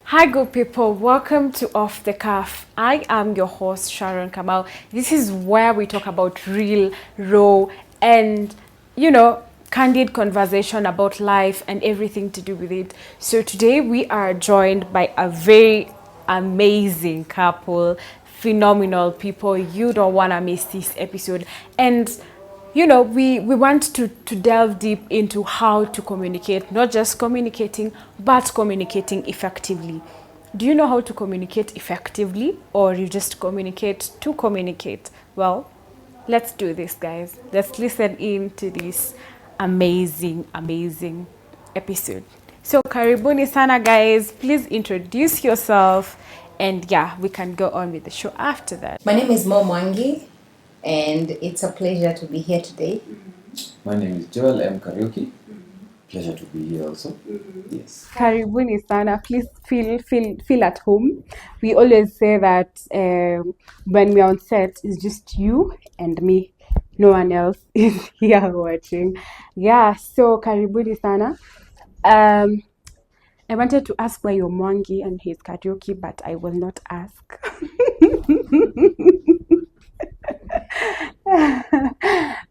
Hi, good people. Welcome to Off the Cuff. I am your host, Sharon Kamal. This is where we talk about real, raw, and candid conversation about life and everything to do with it. So today we are joined by a very amazing couple, phenomenal people. You don't want to miss this episode. And we want to delve deep into how to communicate, not just communicating, but communicating effectively. Do you know how to communicate effectively, or you just communicate to communicate? Well, let's do this, guys. Let's listen in to this amazing episode. So, karibuni sana, guys. Please introduce yourself, and yeah, we can go on with the show after that. My name is Moh and it's a pleasure to be here today. My name is Joel M. Karaoke. Pleasure to be here also. Yes. Karibuni sana. Please feel at home. We always say that when we're on set, it's just you and me. No one else is here watching. Yeah, so karibuni sana. I wanted to ask why you're Mwangi and he's karaoke, but I will not ask.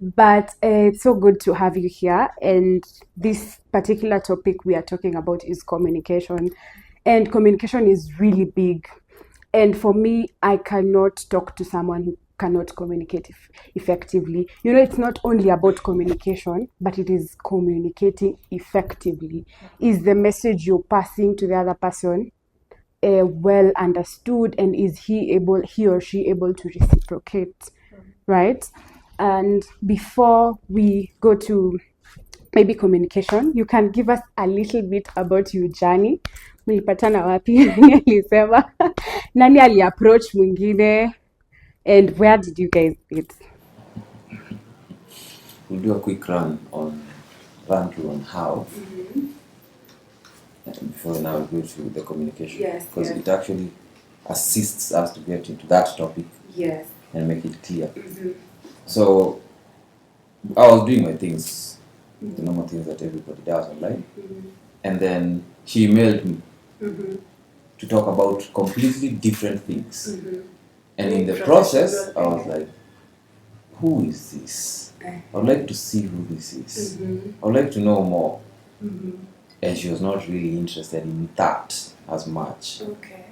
But it's so good to have you here, and this particular topic we are talking about is communication, and communication is really big. And for me, I cannot talk to someone who cannot communicate effectively. It's not only about communication, but it is communicating effectively. Is the message you're passing to the other person well understood, and is he or she able to reciprocate, right? And before we go to maybe communication, you can give us a little bit about you, Jani. Mlipatana wapi? Nani alisema? Nani aliapproach mwingine? And where did you guys meet? We'll do a quick run through on how. Before now we go to the communication. Yes. Because it actually assists us to get into that topic. Yes. And make it clear. So I was doing my things, the normal things that everybody does online. And then she emailed me to talk about completely different things. And in the process, I was like, who is this? I would like to see who this is. I would like to know more. And she was not really interested in that as much. Okay.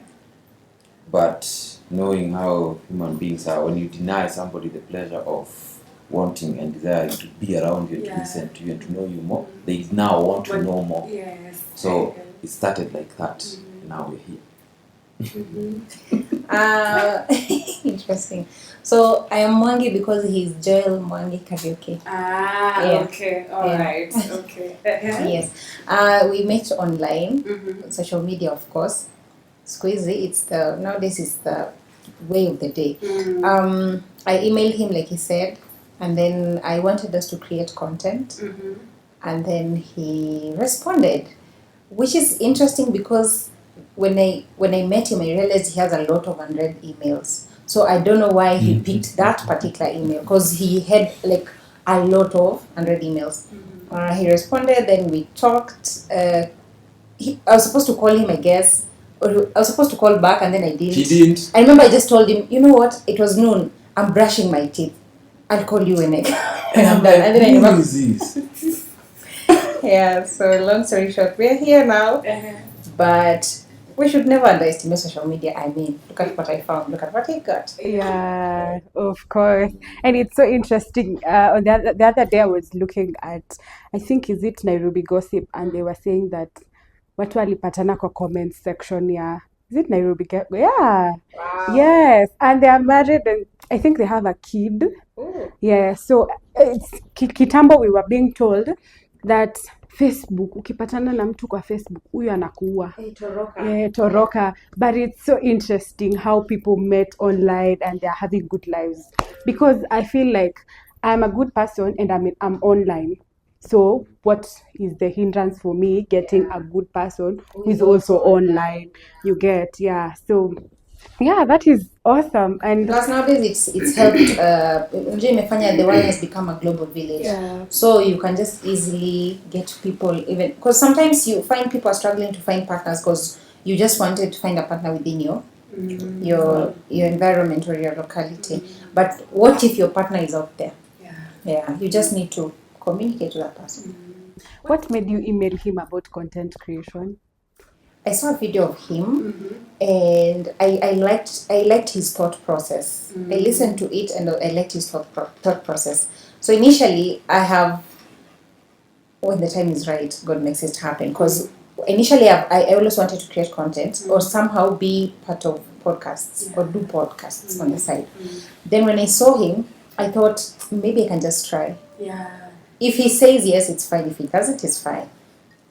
But knowing how human beings are, when you deny somebody the pleasure of wanting and desiring to be around you, to listen to you and to know you more, they now want to know more. Yes. So it started like that. Now we're here. Interesting. So I am Mwangi because he's Joel Mwangi Karaoke. Okay. All right. Okay. Yes. We met online, social media, of course. Squeezy, nowadays it's the way of the day. I emailed him, like he said, and then I wanted us to create content, and then he responded, which is interesting because when I met him, I realized he has a lot of unread emails. So I don't know why he picked that particular email, because he had like a lot of unread emails. He responded, then we talked. I was supposed to call him, I guess, or I was supposed to call back, and then I didn't. He didn't. I remember I just told him, you know what? It was noon. I'm brushing my teeth. I'll call you when I'm done. And then I remember. Who is this? Yeah. So long story short, we're here now. But we should never underestimate social media. I mean, look at what I found. Look at what I got. Yeah, of course. And it's so interesting. On the other day, I was looking at, I think, is it Nairobi Gossip, and they were saying that watu walipatana kwa comment section ya, is it Nairobi? Yeah. Wow. Yes, and they are married, and I think they have a kid. Ooh. Yeah, so it's kitambo we were being told that Facebook, ukipatana na mtu kwa Facebook, huyu anakuua. Toroka. But it's so interesting how people met online and they're having good lives. Because I feel like I'm a good person and I'm online. So what is the hindrance for me getting a good person who is also online? You get, yeah. So yeah, that is awesome. And plus nowadays it's helped. The world has become a global village. Yeah. So you can just easily get people, even because sometimes you find people are struggling to find partners because you just wanted to find a partner within your environment or your locality. But what if your partner is out there? Yeah, you just need to communicate to that person. What made you email him about content creation? I saw a video of him, and I liked his thought process. I listened to it, and I liked his thought process. So initially, I have, when the time is right, God makes it happen. Because initially, I always wanted to create content or somehow be part of podcasts or do podcasts on the side. Then when I saw him, I thought maybe I can just try. If he says yes, it's fine. If he doesn't, it's fine.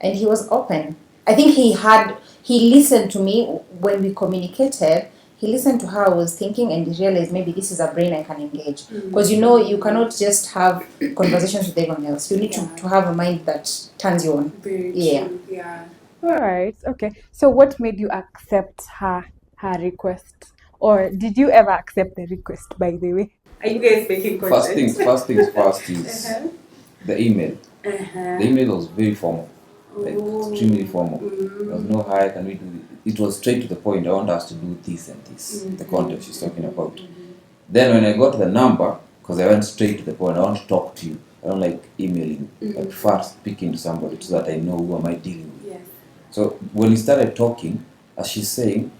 And he was open. I think he listened to me when we communicated. He listened to how I was thinking, and he realized maybe this is a brain I can engage. Because you cannot just have conversations with everyone else. You need to have a mind that turns you on. Yeah. All right. Okay. So what made you accept her request? Or did you ever accept the request, by the way? Are you guys making First things first is the email. The email was very formal, like extremely formal. There was no hi, can we do this? It was straight to the point. I want us to do this and this, the content she's talking about. Then when I got the number, because I went straight to the point, I want to talk to you. I don't like emailing. I prefer speaking to somebody so that I know who am I dealing with. So when we started talking, as she's saying,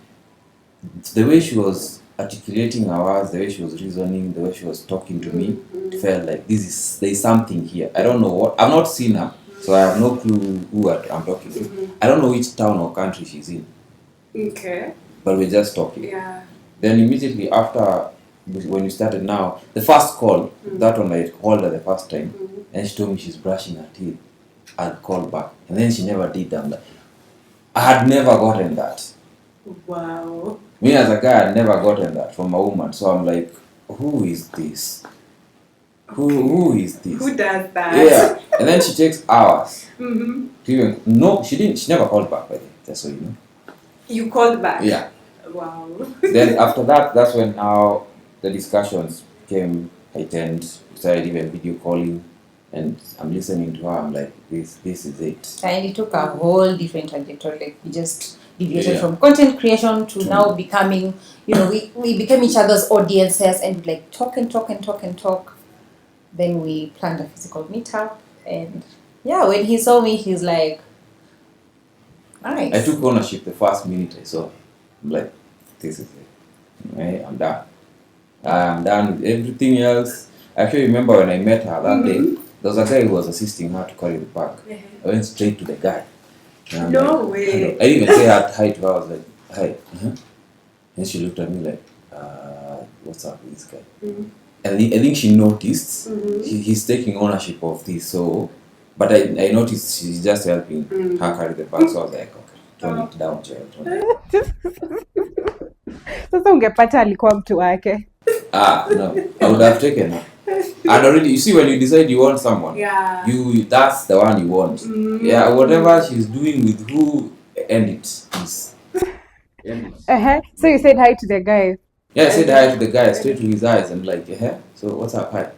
the way she was articulating her words, the way she was reasoning, the way she was talking to me, it felt like there's something here. I don't know what. I've not seen her, so I have no clue who I'm talking to. I don't know which town or country she's in. Okay. But we're just talking. Then immediately after, when we started now, the first call, that one I called her the first time, and she told me she's brushing her teeth. I'll call back. And then she never did that. I had never gotten that. Wow. Me as a guy, I never gotten that from a woman. So I'm like, who is this? Who is this? Who does that? Yeah. And then she takes hours. To even, no, she didn't. She never called back, by the way. Just so you know. You called back? Yeah. Wow. Then after that, that's when now the discussions became heightened. We started even video calling, and I'm listening to her. I'm like, this is it. And it took a whole different trajectory. Like we just deviated from content creation to now becoming, we became each other's audiences, and we'd like talk and talk and talk and talk. Then we planned a physical meetup, and yeah, when he saw me, he's like, nice. I took ownership the first minute I saw. I'm like, this is it. Right? I'm done. I'm done with everything else. I actually remember when I met her that day, there was a guy who was assisting her to carry the bag. I went straight to the guy. No way. Hello. I didn't even say hi to her. I was like, hi. And she looked at me like, what's up with this guy? And I think she noticed he's taking ownership of this. So, but I noticed she's just helping her carry the bag. So I was like, okay, tone it down, Joel. Sasa ungepata alikuwa mtu wake. No, I would have taken her. And already, you see, when you decide you want someone, that's the one you want. Yeah, whatever she's doing with who, end it. So you said hi to the guy. Yeah, I said hi to the guy, straight to his eyes, and like, so what's up, hi?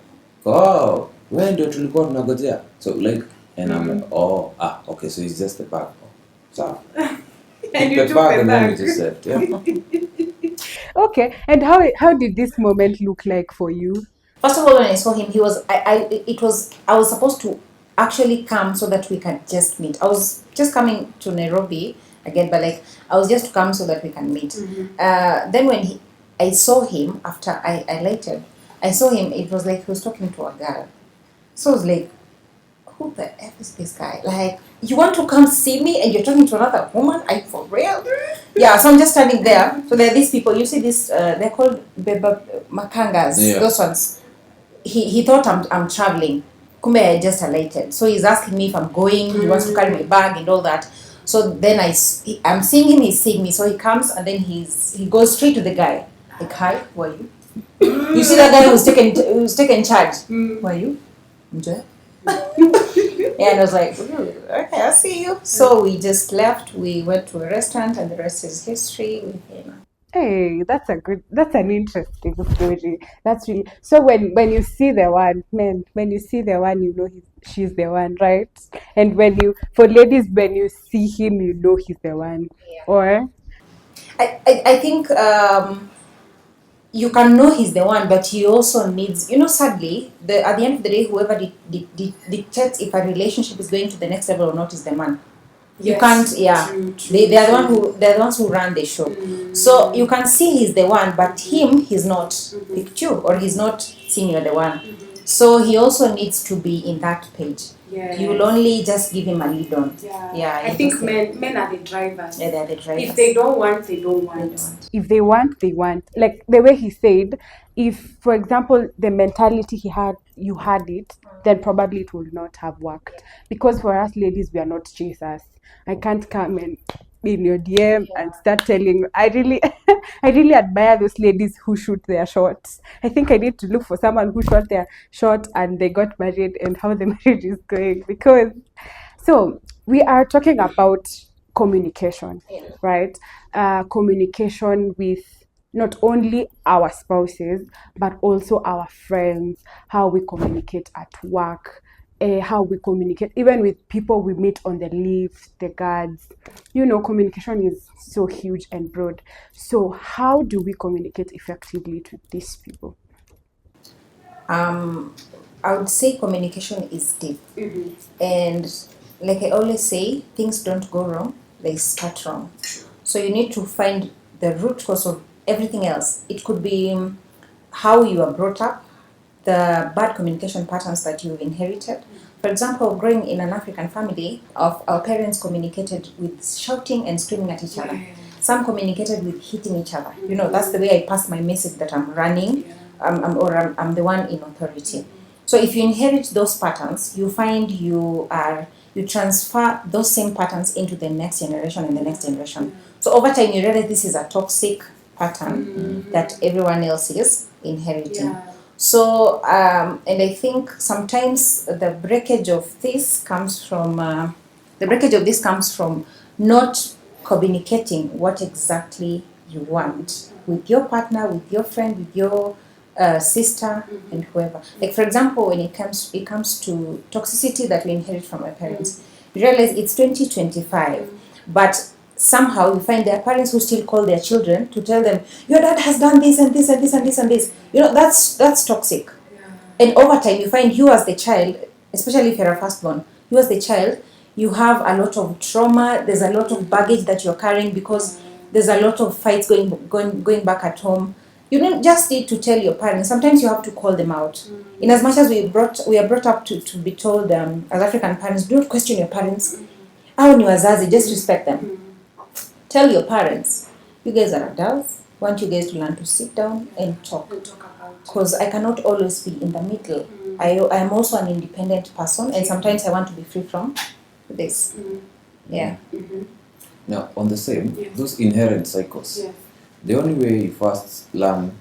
Oh, when do you record Nagojea? So like, and I'm like, okay, so it's just the bag. So And you the took bag, the and then we bag. just said, Okay, and how did this moment look like for you? First of all, when I saw him, he was I was supposed to actually come so that we can just meet. I was just coming to Nairobi again, but like I was just to come so that we can meet. Then when I saw him after I lighted, I saw him. It was like he was talking to a girl. So I was like, who the F is this guy? Like, you want to come see me and you're talking to another woman? Are you for real? Yeah, so I'm just standing there. So there are these people. You see this? They're called makangas. Yeah. Those ones. He thought I'm traveling. Kumbe I just alighted. So he's asking me if I'm going. He wants to carry my bag and all that. So then I'm seeing him. He's seeing me. So he comes and then he goes straight to the guy. Like, hi, who are you? You see that guy who's taken charge? Who are you? Joel? Yeah, and I was like, okay, I'll see you. So we just left. We went to a restaurant, and the rest is history with him. Hey, that's an interesting story. That's really so. When you see the one, man, when you see the one, you know she's the one, right? And when you, for ladies, when you see him, you know he's the one. Yeah. Or I think you can know he's the one, but he also needs, sadly, at the end of the day, whoever dictates if a relationship is going to the next level or not is the man. You can't, yeah. True, They are they're the ones who run the show. So you can see he's the one, but him, he's not picked you, or he's not seeing you're the one. So he also needs to be in that page. Yes. You will only just give him a lead on. Yeah, I you think just- men are the drivers. Yeah, they're the drivers. If they don't want, they don't want. They don't. If they want, they want. Like the way he said, if, for example, the mentality he had, you had it, then probably it would not have worked. Because for us ladies, we are not chasers. I can't come and in your DM and start telling you. I really, I really admire those ladies who shoot their shots. I think I need to look for someone who shot their shot and they got married and how the marriage is going, because so we are talking about communication, right? Communication with not only our spouses but also our friends, how we communicate at work, how we communicate even with people we meet on the lift, the guards. Communication is so huge and broad. So how do we communicate effectively to these people? I would say communication is deep. And like I always say, things don't go wrong, they start wrong. So you need to find the root cause of everything else. It could be how you are brought up, the bad communication patterns that you've inherited. For example, growing in an African family, our parents communicated with shouting and screaming at each other. Some communicated with hitting each other. That's the way I pass my message that I'm running, I'm the one in authority. So if you inherit those patterns, you find you transfer those same patterns into the next generation and the next generation. So over time, you realize this is a toxic pattern that everyone else is inheriting. So, and I think sometimes the breakage of this comes from not communicating what exactly you want with your partner, with your friend, with your sister, and whoever. Like for example, when it comes to toxicity that we inherit from our parents, you realize it's 2025, but somehow you find there are parents who still call their children to tell them your dad has done this and this and this and this and this. That's toxic. And over time you find you as the child, especially if you're a firstborn, you as the child, you have a lot of trauma. There's a lot of baggage that you're carrying because there's a lot of fights going back at home. You don't just need to tell your parents. Sometimes you have to call them out. In as much as we are brought up to be told, as African parents, don't question your parents. Hao ni wazazi, just respect them. Tell your parents, you guys are adults. I want you guys to learn to sit down and talk. Because I cannot always be in the middle. I am also an independent person, and sometimes I want to be free from this. Yeah. Now, on the same, those inherent cycles, the only way you first learn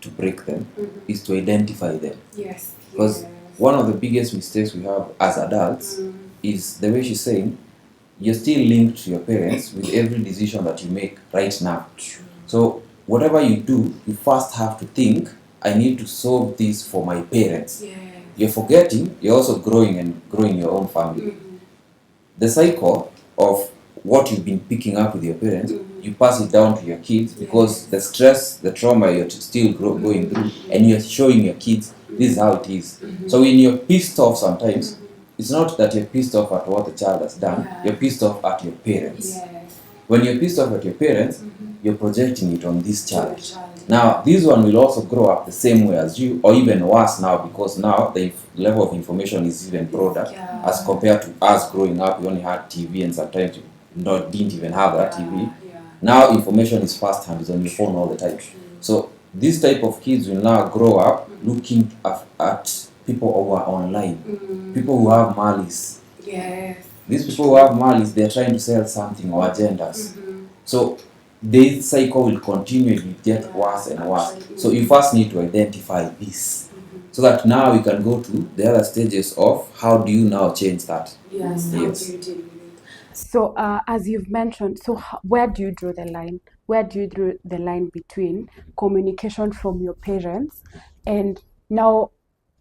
to break them is to identify them. Yes. Because one of the biggest mistakes we have as adults is the way she's saying, you're still linked to your parents with every decision that you make right now. So whatever you do, you first have to think, I need to solve this for my parents. You're forgetting, you're also growing your own family. The cycle of what you've been picking up with your parents, you pass it down to your kids because the stress, the trauma you're still going through, and you're showing your kids this is how it is. So when you're pissed off sometimes, it's not that you're pissed off at what the child has done, you're pissed off at your parents. When you're pissed off at your parents, you're projecting it on this child. Now, this one will also grow up the same way as you, or even worse now, because now the level of information is even broader as compared to us growing up. We only had TV, and sometimes you didn't even have that TV. Now information is first hand, it's on your phone all the time. So this type of kids will now grow up looking at people who are online, people who have malice. These people who have malice, they're trying to sell something or agendas. So this cycle will continually get worse and worse. So you first need to identify this, so that now we can go to the other stages of how do you now change that. Yes. So as you've mentioned, so where do you draw the line? where do you draw the line between communication from your parents and now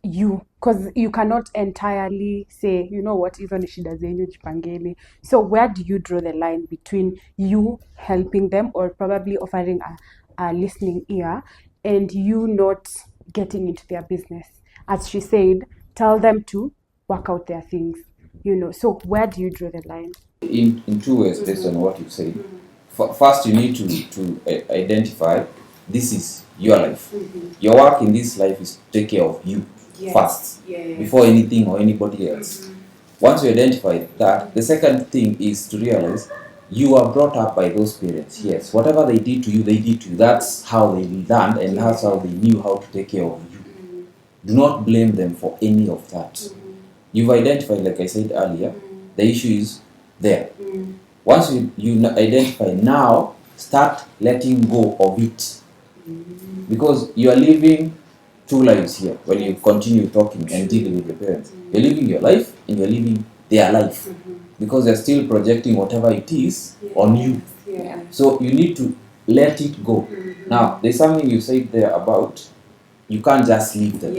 you, because you cannot entirely say, you know what, hizo ni shida zenyu, jipangeni. So where do you draw the line between you helping them or probably offering a listening ear and you not getting into their business? As she said, tell them to work out their things, you know. So where do you draw the line? In two ways, based on what you said. First, you need to identify this is your life. Your work in this life is to take care of you first, before anything or anybody else. Once you identify that, the second thing is to realize you are brought up by those parents. Yes, whatever they did to you, they did to you. That's how they learned and that's how they knew how to take care of you. Do not blame them for any of that. You've identified, like I said earlier, the issue is there. Once you identify, now start letting go of it. Because you are living two lives here when you continue talking and dealing with your parents. You're living your life and you're living their life. Because they're still projecting whatever it is on you. So you need to let it go. Now, there's something you said there about you can't just leave them.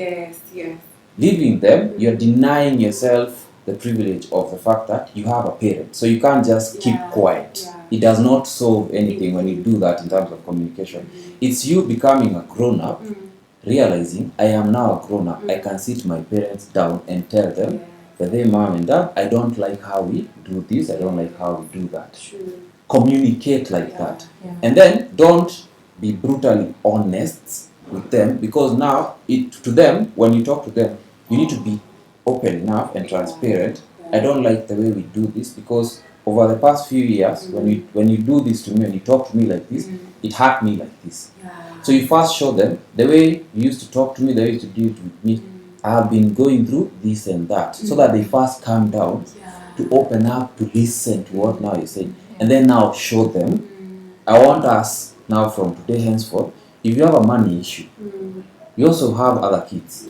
Leaving them, you're denying yourself the privilege of the fact that you have a parent. So you can't just keep quiet. It does not solve anything when you do that in terms of communication. It's you becoming a grown-up, realizing I am now a grown-up. I can sit my parents down and tell them that they, mom and dad, I don't like how we do this, I don't like how we do that. Communicate like that. And then don't be brutally honest with them, because now to them, when you talk to them, you need to be open enough and transparent. I don't like the way we do this because over the past few years, when you do this to me and you talk to me like this, it hurt me like this. So you first show them the way you used to talk to me, the way you used to deal with me. I have been going through this and that, so that they first calm down to open up, to listen to what now you're saying, and then now show them. I want us now from today henceforth, if you have a money issue, you also have other kids.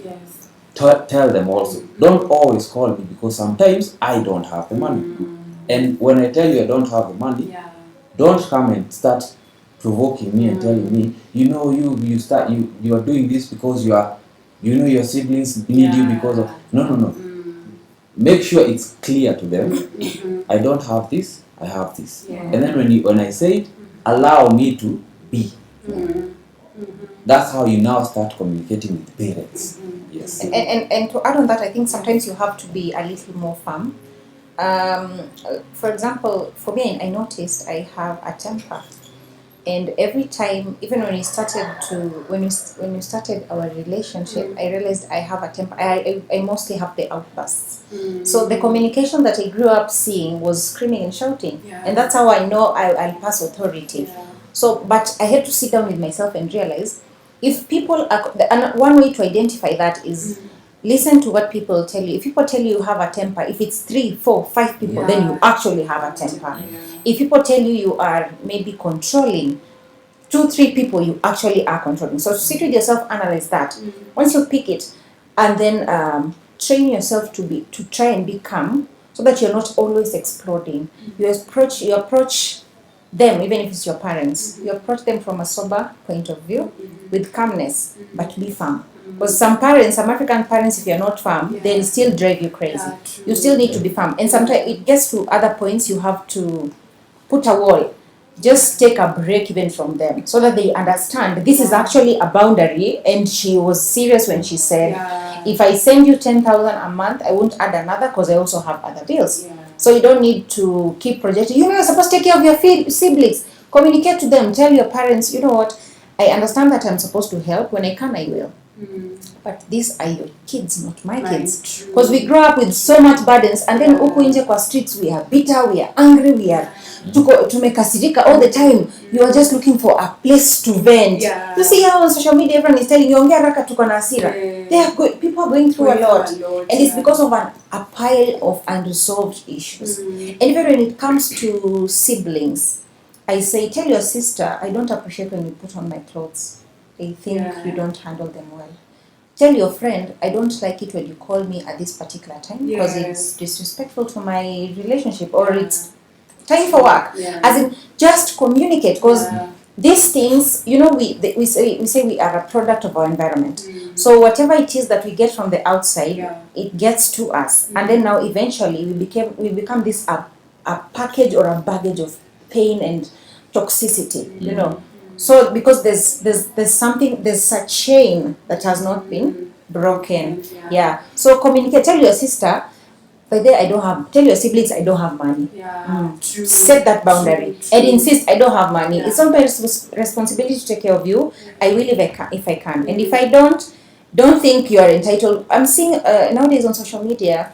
Tell them also. Don't always call me because sometimes I don't have the money. And when I tell you I don't have the money, don't come and start provoking me and telling me, you know, you are doing this because your siblings need you because of. No. Make sure it's clear to them. I don't have this, I have this. And then when I say it, allow me to be. That's how you now start communicating with parents. Yes. And to add on that, I think sometimes you have to be a little more firm. For example, for me, I noticed I have a temper, and every time, even when we started our relationship, I realized I have a temper. I mostly have the outbursts. So the communication that I grew up seeing was screaming and shouting, and that's how I know I'll pass authority. So, but I had to sit down with myself and realize, if people are, and one way to identify that is listen to what people tell you. If people tell you have a temper, if it's 3, 4, 5 people, then you actually have a temper. If people tell you you are maybe controlling, 2, 3 people, you actually are controlling. So sit with yourself, analyze that. Once you pick it, and then train yourself to try and be calm, so that you're not always exploding. You approach them, even if it's your parents, you approach them from a sober point of view, with calmness, but be firm. Because some African parents, if you're not firm, they'll still drive you crazy. You still need to be firm. And sometimes it gets to other points, you have to put a wall. Just take a break even from them, so that they understand this is actually a boundary. And she was serious when she said, if I send you 10,000 a month, I won't add another because I also have other bills. So you don't need to keep projecting. You're supposed to take care of your siblings. Communicate to them. Tell your parents, you know what, I understand that I'm supposed to help. When I can, I will. But these are your kids, not my kids. Because we grow up with so much burdens, and then huku nje kwa streets we are bitter, we are angry, we are tumekasirika all the time. You are just looking for a place to vent. You see how on social media everyone is telling you, ongea haraka tuko na hasira. People are going through a lot. And it's because of a pile of unresolved issues. And even when it comes to siblings, I say, tell your sister, I don't appreciate when you put on my clothes. I think you don't handle them well. Tell your friend, I don't like it when you call me at this particular time, because it's disrespectful to my relationship, or it's time for work. As in, just communicate, because these things, we say we are a product of our environment. So whatever it is that we get from the outside, it gets to us, and then now eventually we become this a package or a baggage of pain and toxicity. So because there's something, there's a chain that has not been broken. Yeah. So communicate. Tell your sister, by the way, tell your siblings I don't have money. True. Set that boundary True. and insist I don't have money. It's not my responsibility to take care of you. I will if I can. And if I don't think you are entitled. I'm seeing nowadays on social media,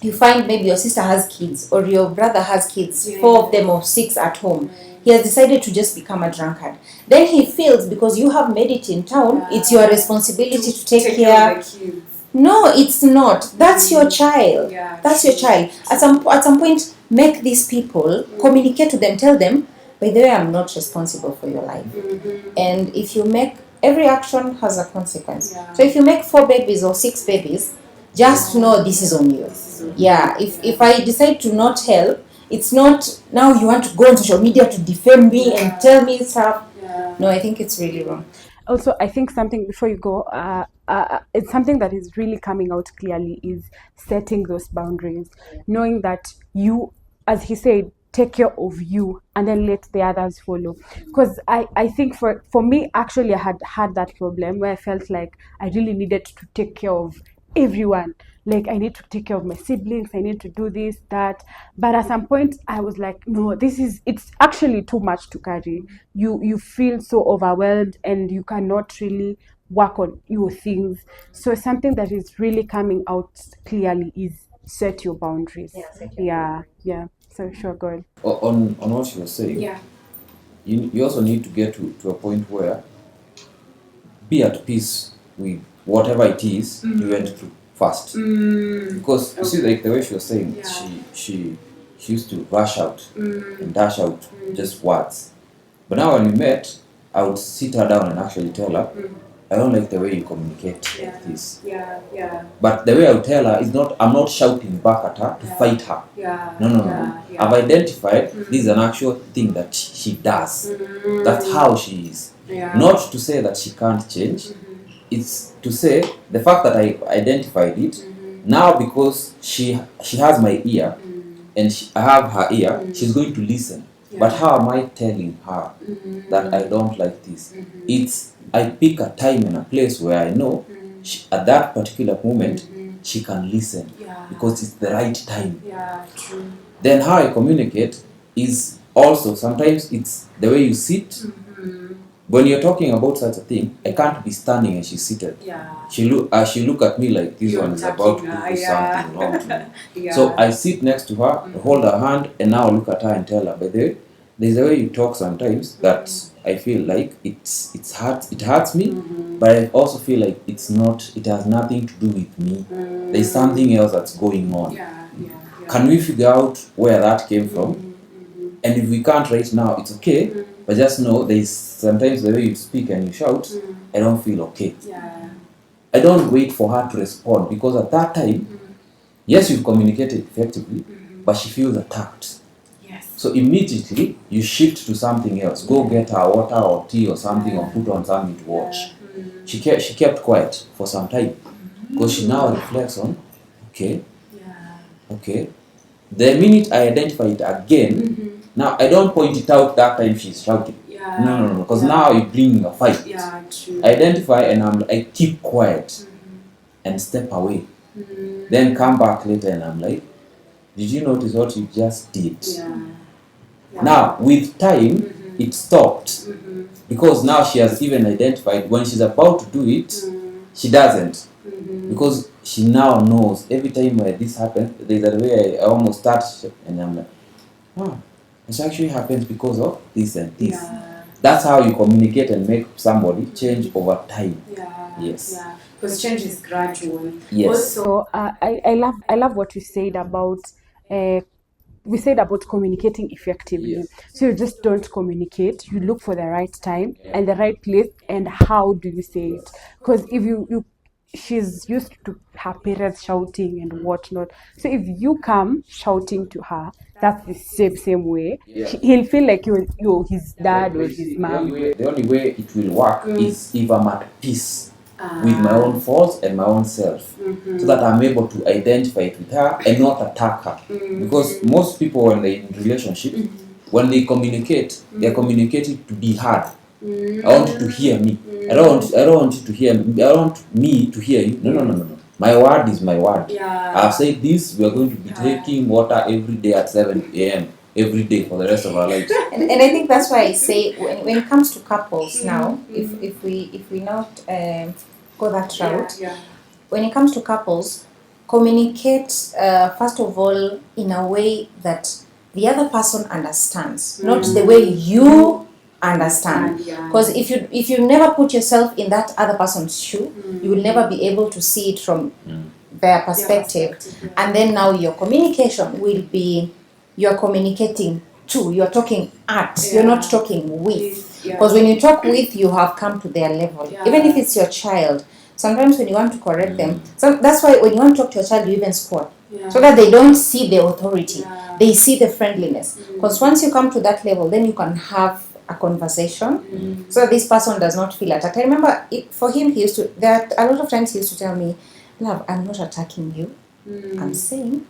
you find maybe your sister has kids or your brother has kids, 4 of them or 6 at home. He has decided to just become a drunkard. Then he feels because you have made it in town, it's your responsibility to take care of the kids. No, it's not. That's your child. That's your child. At some point, make these people communicate to them. Tell them, by the way, I'm not responsible for your life. And if you make, every action has a consequence. So if you make 4 babies or 6 babies, just know this is on you. Yeah. If I decide to not help, it's not now you want to go on social media to defame me and tell me stuff. No, I think it's really wrong. Also, I think something before you go, it's something that is really coming out clearly is setting those boundaries, knowing that you, as he said, take care of you and then let the others follow. Because I think for me, actually, I had that problem where I felt like I really needed to take care of everyone. Like I need to take care of my siblings, I need to do this, that. But at some point I was like, no, it's actually too much to carry. You feel so overwhelmed and you cannot really work on your things. So something that is really coming out clearly is set your boundaries. Yeah. So sure, go ahead. On what you were saying, you also need to get to a point where be at peace with whatever it is you went through first. Because you see, like the way she was saying, she used to rush out and dash out just words. But now when we met, I would sit her down and actually tell her, I don't like the way you communicate like this. But the way I would tell her is not, I'm not shouting back at her to fight her. No. I've identified this is an actual thing that she does. That's how she is. Not to say that she can't change. It's to say the fact that I identified it, now because she has my ear and I have her ear, she's going to listen. But how am I telling her that I don't like this? It's, I pick a time and a place where I know at that particular moment she can listen because it's the right time. Then how I communicate is also sometimes it's the way you sit. When you're talking about such a thing, I can't be standing and she's seated. She look at me like this one is about to do something wrong to me. So I sit next to her, hold her hand, and now look at her and tell her, by the way, there's a way you talk sometimes that I feel like it hurts me, but I also feel like it has nothing to do with me. There's something else that's going on. Can we figure out where that came from? And if we can't right now, it's okay. But just know there's sometimes the way you speak and you shout, I don't feel okay. I don't wait for her to respond because at that time, yes, you've communicated effectively, but she feels attacked. So immediately you shift to something else. Go get her water or tea or something or put on something to watch. She kept quiet for some time because she now reflects on, okay. The minute I identify it again, now I don't point it out that time she's shouting. No, because now you're bringing a fight. I identify and I keep quiet and step away. Then come back later and I'm like, did you notice what you just did? Now with time, it stopped because now she has even identified when she's about to do it, she doesn't. Because she now knows every time where this happens, there's a way I almost start and I'm like, this actually happens because of this and this. That's how you communicate and make somebody change over time. Yes. Because change is gradual. Yes. Also, I love what you said about communicating effectively. So you just don't communicate. You look for the right time and the right place and how do you say it. Because if you she's used to her parents shouting and whatnot. So if you come shouting to her, that's the same way. Yeah. He'll feel like you're his dad or But his see, mom. the only way it will work is if I'm at peace with my own faults and my own self, so that I'm able to identify it with her and not attack her. Because most people, when they're in relationship, when they communicate, they're communicating to be heard. I want you to hear me. I don't want you to hear me. I don't want me to hear you. No. My word is my word. I've said this, we are going to be taking water every day at 7 a.m. every day for the rest of our lives. And I think that's why I say when it comes to couples now, if we not go that route, when it comes to couples, communicate first of all in a way that the other person understands, not the way you understand. Because if you never put yourself in that other person's shoe, you will never be able to see it from their perspective. And then now your communication will be, you're communicating to, you're talking at, you're not talking with. Because when you talk with, you have come to their level. Even if it's your child, sometimes when you want to correct them, so that's why when you want to talk to your child, you even squat. So that they don't see the authority, they see the friendliness. Because once you come to that level, then you can have a conversation, so this person does not feel attacked. I remember for him, he used to, that a lot of times he used to tell me, love, I'm not attacking you. I'm saying,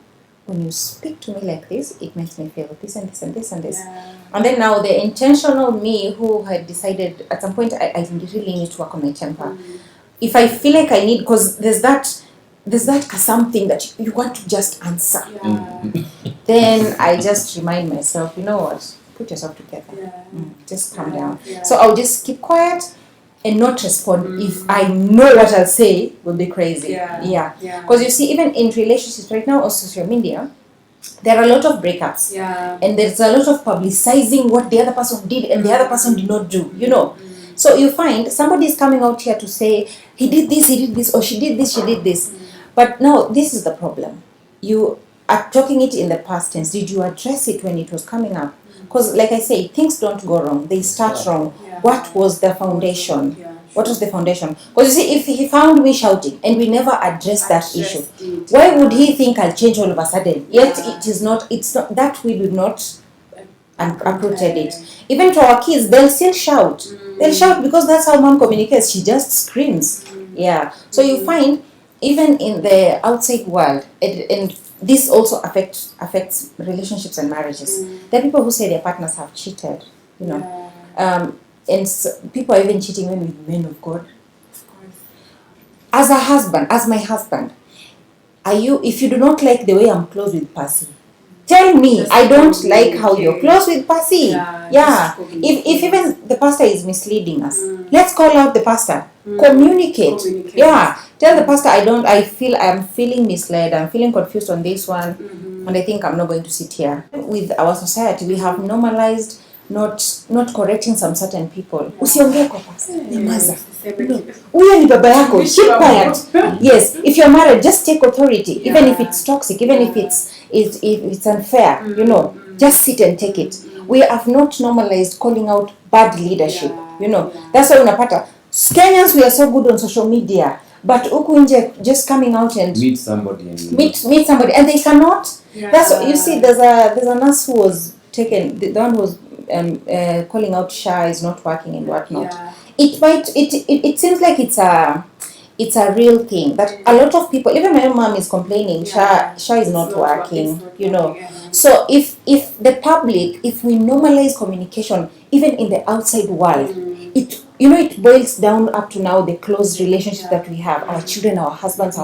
when you speak to me like this, it makes me feel this and this and this and this. And then now the intentional me who had decided at some point I really need to work on my temper. If I feel like I need, because there's that something that you want to just answer, then I just remind myself, you know what, put yourself together, just calm down. So I'll just keep quiet and not respond if I know what I'll say will be crazy. Because you see, even in relationships right now on social media, there are a lot of breakups, and there's a lot of publicizing what the other person did and the other person did not do, you know. So you find somebody is coming out here to say, he did this, or she did this, she did this. But now, this is the problem. You are talking it in the past tense. Did you address it when it was coming up? Because, like I say, things don't go wrong. They start wrong. What was the foundation? What was the foundation? Because you see, if he found me shouting and we never addressed that issue, why would he think I'll change all of a sudden? Yet it's not, that we do not uprooted it. Even to our kids, they'll still shout. They'll shout because that's how mom communicates. She just screams. So you find, even in the outside world, and this also affects relationships and marriages. There are people who say their partners have cheated, you know. And people are even cheating even with men of God. As a husband, as my husband, if you do not like the way I'm close with Percy, tell me, I don't like how you're close with Percy. If even the pastor is misleading us, let's call out the pastor. Communicate. Tell the pastor, I'm feeling misled, I'm feeling confused on this one, and I think I'm not going to sit here. With our society, we have normalized not correcting some certain people. Usiongee kwa pastor. Nyamaza. Huyo ni baba yako. Keep quiet. Yes, if you're married, just take authority, even if it's toxic, even if it's unfair, you know, just sit and take it. We have not normalized calling out bad leadership, you know. That's why unapata Kenyans, we are so good on social media, but huku nje just coming out and meet somebody and they cannot. That's what you see. There's a nurse who was taken, the one who was calling out Sha is not working and whatnot. It seems like it's a real thing that a lot of people, even my mom is complaining, Sha is not working, you know. So if the public, if we normalize communication even in the outside world, it boils down up to now the close relationship that we have, our children, our husbands,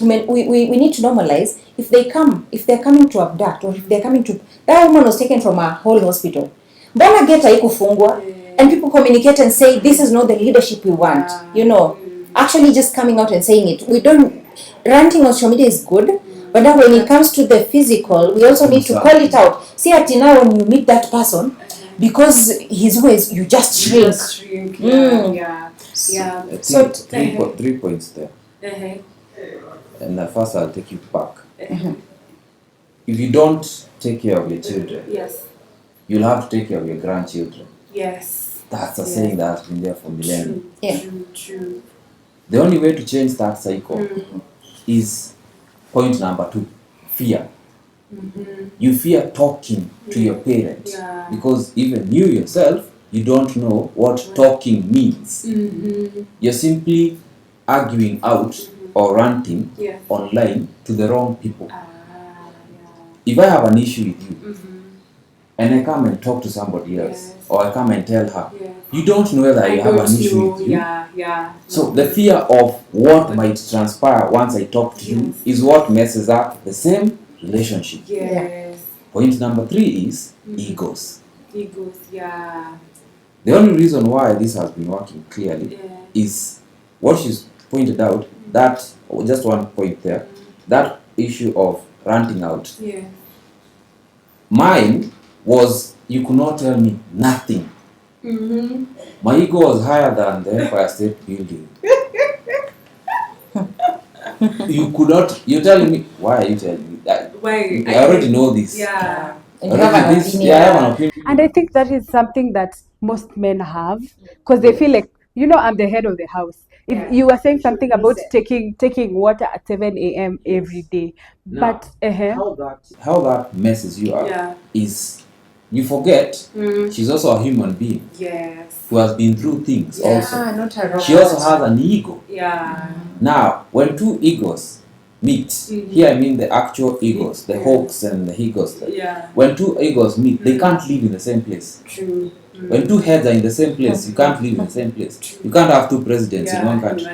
we need to normalize. If they're coming to abduct, or if they're coming to, that woman was taken from a whole hospital, mbona geta haikufungwa, and people communicate and say this is not the leadership we want, you know. Actually just coming out and saying it. We don't, ranting on social media is good, but now when it comes to the physical, we also need to call it out. See, at now when you meet that person, because his ways, you just shrink. So three points there. And the first, I'll take you back. If you don't take care of your children, you'll have to take care of your grandchildren. That's a saying that has been there for millennia. True. The only way to change that cycle is point number 2, fear. You fear talking to your parents because even you yourself, you don't know what talking means. You're simply arguing out or ranting online to the wrong people. If I have an issue with you and I come and talk to somebody else, or I come and tell her, you don't know whether you have an issue with you. So the fear of what might transpire once I talk to you is what messes up the same relationship. Point number 3 is egos. The only reason why this has been working clearly is what she's pointed out, that, just one point there, that issue of ranting out. Mine was, you could not tell me nothing. My ego was higher than the Empire State Building. You could not, you're telling me, why are you telling me that? I already know this. And you have an opinion. I have an opinion. And I think that is something that most men have, because they feel like, I'm the head of the house. If you were saying something about taking water at 7 a.m. every day, Now, but how that messes you up is you forget she's also a human being who has been through things also. Not a robot. She also has an ego. Now, when two egos meet, here I mean the actual egos, the hawks and the egos. When two egos meet, they can't live in the same place. When two heads are in the same place, you can't live in the same place. You can't have two presidents in one country.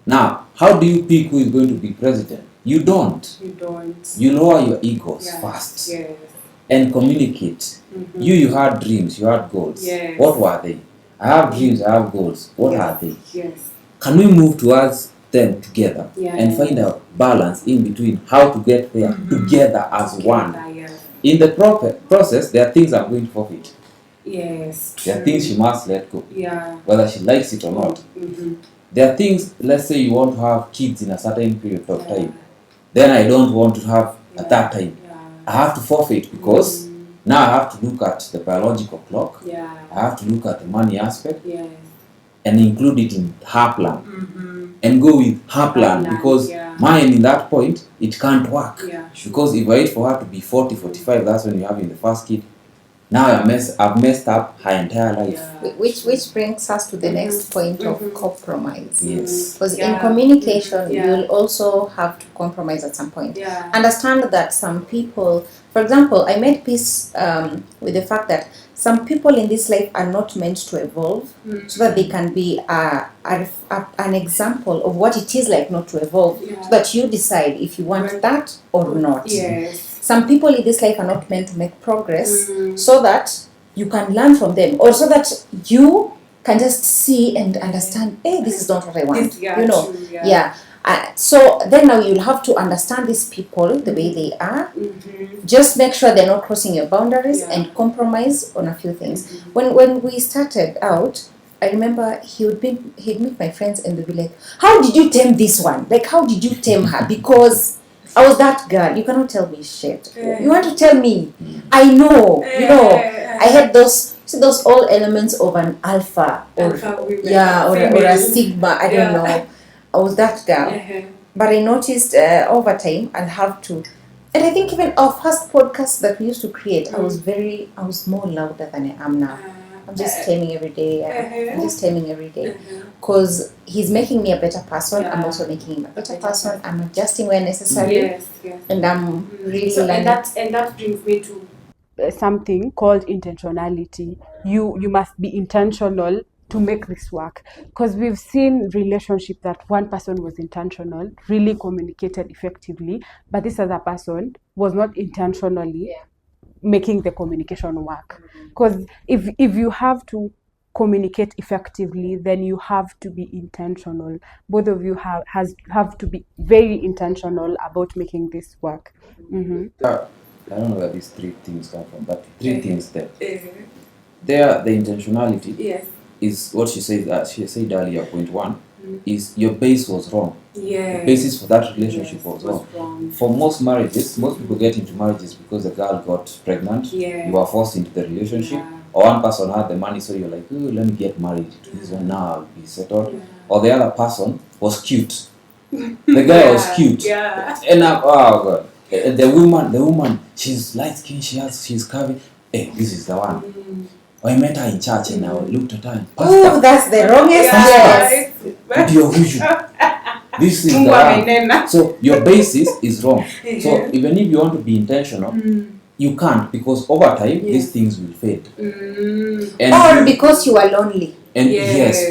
Now, how do you pick who is going to be president? You don't. You lower your egos first and communicate. You had dreams, you had goals. What were they? I have dreams, I have goals. What are they? Can we move towards them together and find a balance in between how to get there together as one? In the process, there are things I'm going to forfeit. There are things she must let go, whether she likes it or not. There are things, let's say you want to have kids in a certain period of time. Then I don't want to have at that time. I have to forfeit because now I have to look at the biological clock. I have to look at the money aspect and include it in her plan. And go with her plan because mine in that point, it can't work. Because if I wait for her to be 40, 45, that's when you're having the first kid. Now I've messed up her entire life. Which brings us to the next point of compromise. Yes. Because in communication, you'll also have to compromise at some point. Understand that some people, for example, I made peace with the fact that some people in this life are not meant to evolve so that they can be an example of what it is like not to evolve, so that you decide if you want that or not. Some people in this life are not meant to make progress so that you can learn from them, or so that you can just see and understand, hey, this is not what I want. So then now you'll have to understand these people the way they are. Just make sure they're not crossing your boundaries and compromise on a few things. When we started out, I remember he'd meet my friends and they'd be like, how did you tame this one? Like, how did you tame her? Because I was that girl. You cannot tell me shit. You want to tell me? I know. I had those all elements of an alpha or a sigma. I don't know. I was that girl. But I noticed over time I'll have to. And I think even our first podcast that we used to create, I was more louder than I am now. I'm just taming every day. Because he's making me a better person. I'm also making him a better person. I'm adjusting where necessary. And I'm really learning. And that brings me to something called intentionality. You must be intentional to make this work, because we've seen relationships that one person was intentional, really communicated effectively, but this other person was not intentionally making the communication work. Because if you have to communicate effectively, then you have to be intentional. Both of you have to be very intentional about making this work. I don't know where these three things come from, but three things there. There, the intentionality is what she said. She said earlier. Point one is your base was wrong. The basis for that relationship was wrong. For most marriages, most people get into marriages because the girl got pregnant. You were forced into the relationship, or one person had the money, so you're like, oh, let me get married to this one now, I'll be settled. or the other person was cute. The guy was cute. Yeah. And oh god. The woman, she's light skin, she's curvy. Hey, this is the one. I met her in church and I looked at her and Oh, that's the wrongest. Yes. Ndio huyu. This is the one. So your basis is wrong. So even if you want to be intentional, you can't, because over time these things will fade. And or because you are lonely. And yes,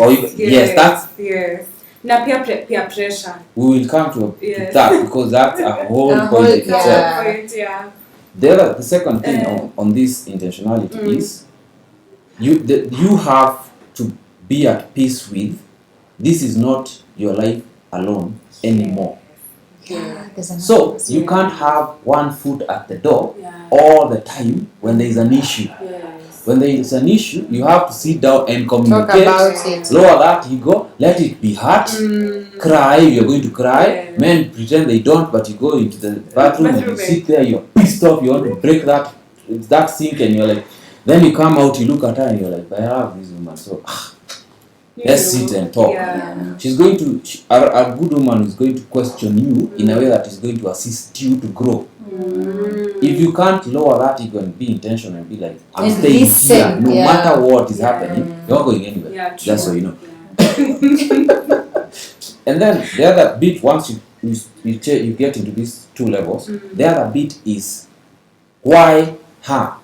that's na peer pressure. We will come to that, because that's a whole point in itself. The second thing on this intentionality is you have to be at peace with this is not your life alone anymore. So you can't have one foot at the door all the time when there is an issue. When there is an issue, you have to sit down and communicate. Talk about it. Lower that ego, let it be hurt. Cry, you're going to cry. Men pretend they don't, but you go into the bathroom and you sit there, you're pissed off, you want to break that sink, and you're like, then you come out, you look at her and you're like, I love this woman, so let's sit and talk. She's going to, a good woman is going to question you in a way that is going to assist you to grow. If you can't lower that, you can be intentional and be like, I'm staying here, no matter what is happening, you're not going anywhere. Just so you know. And then the other bit, once you get into these two levels, the other bit is why her?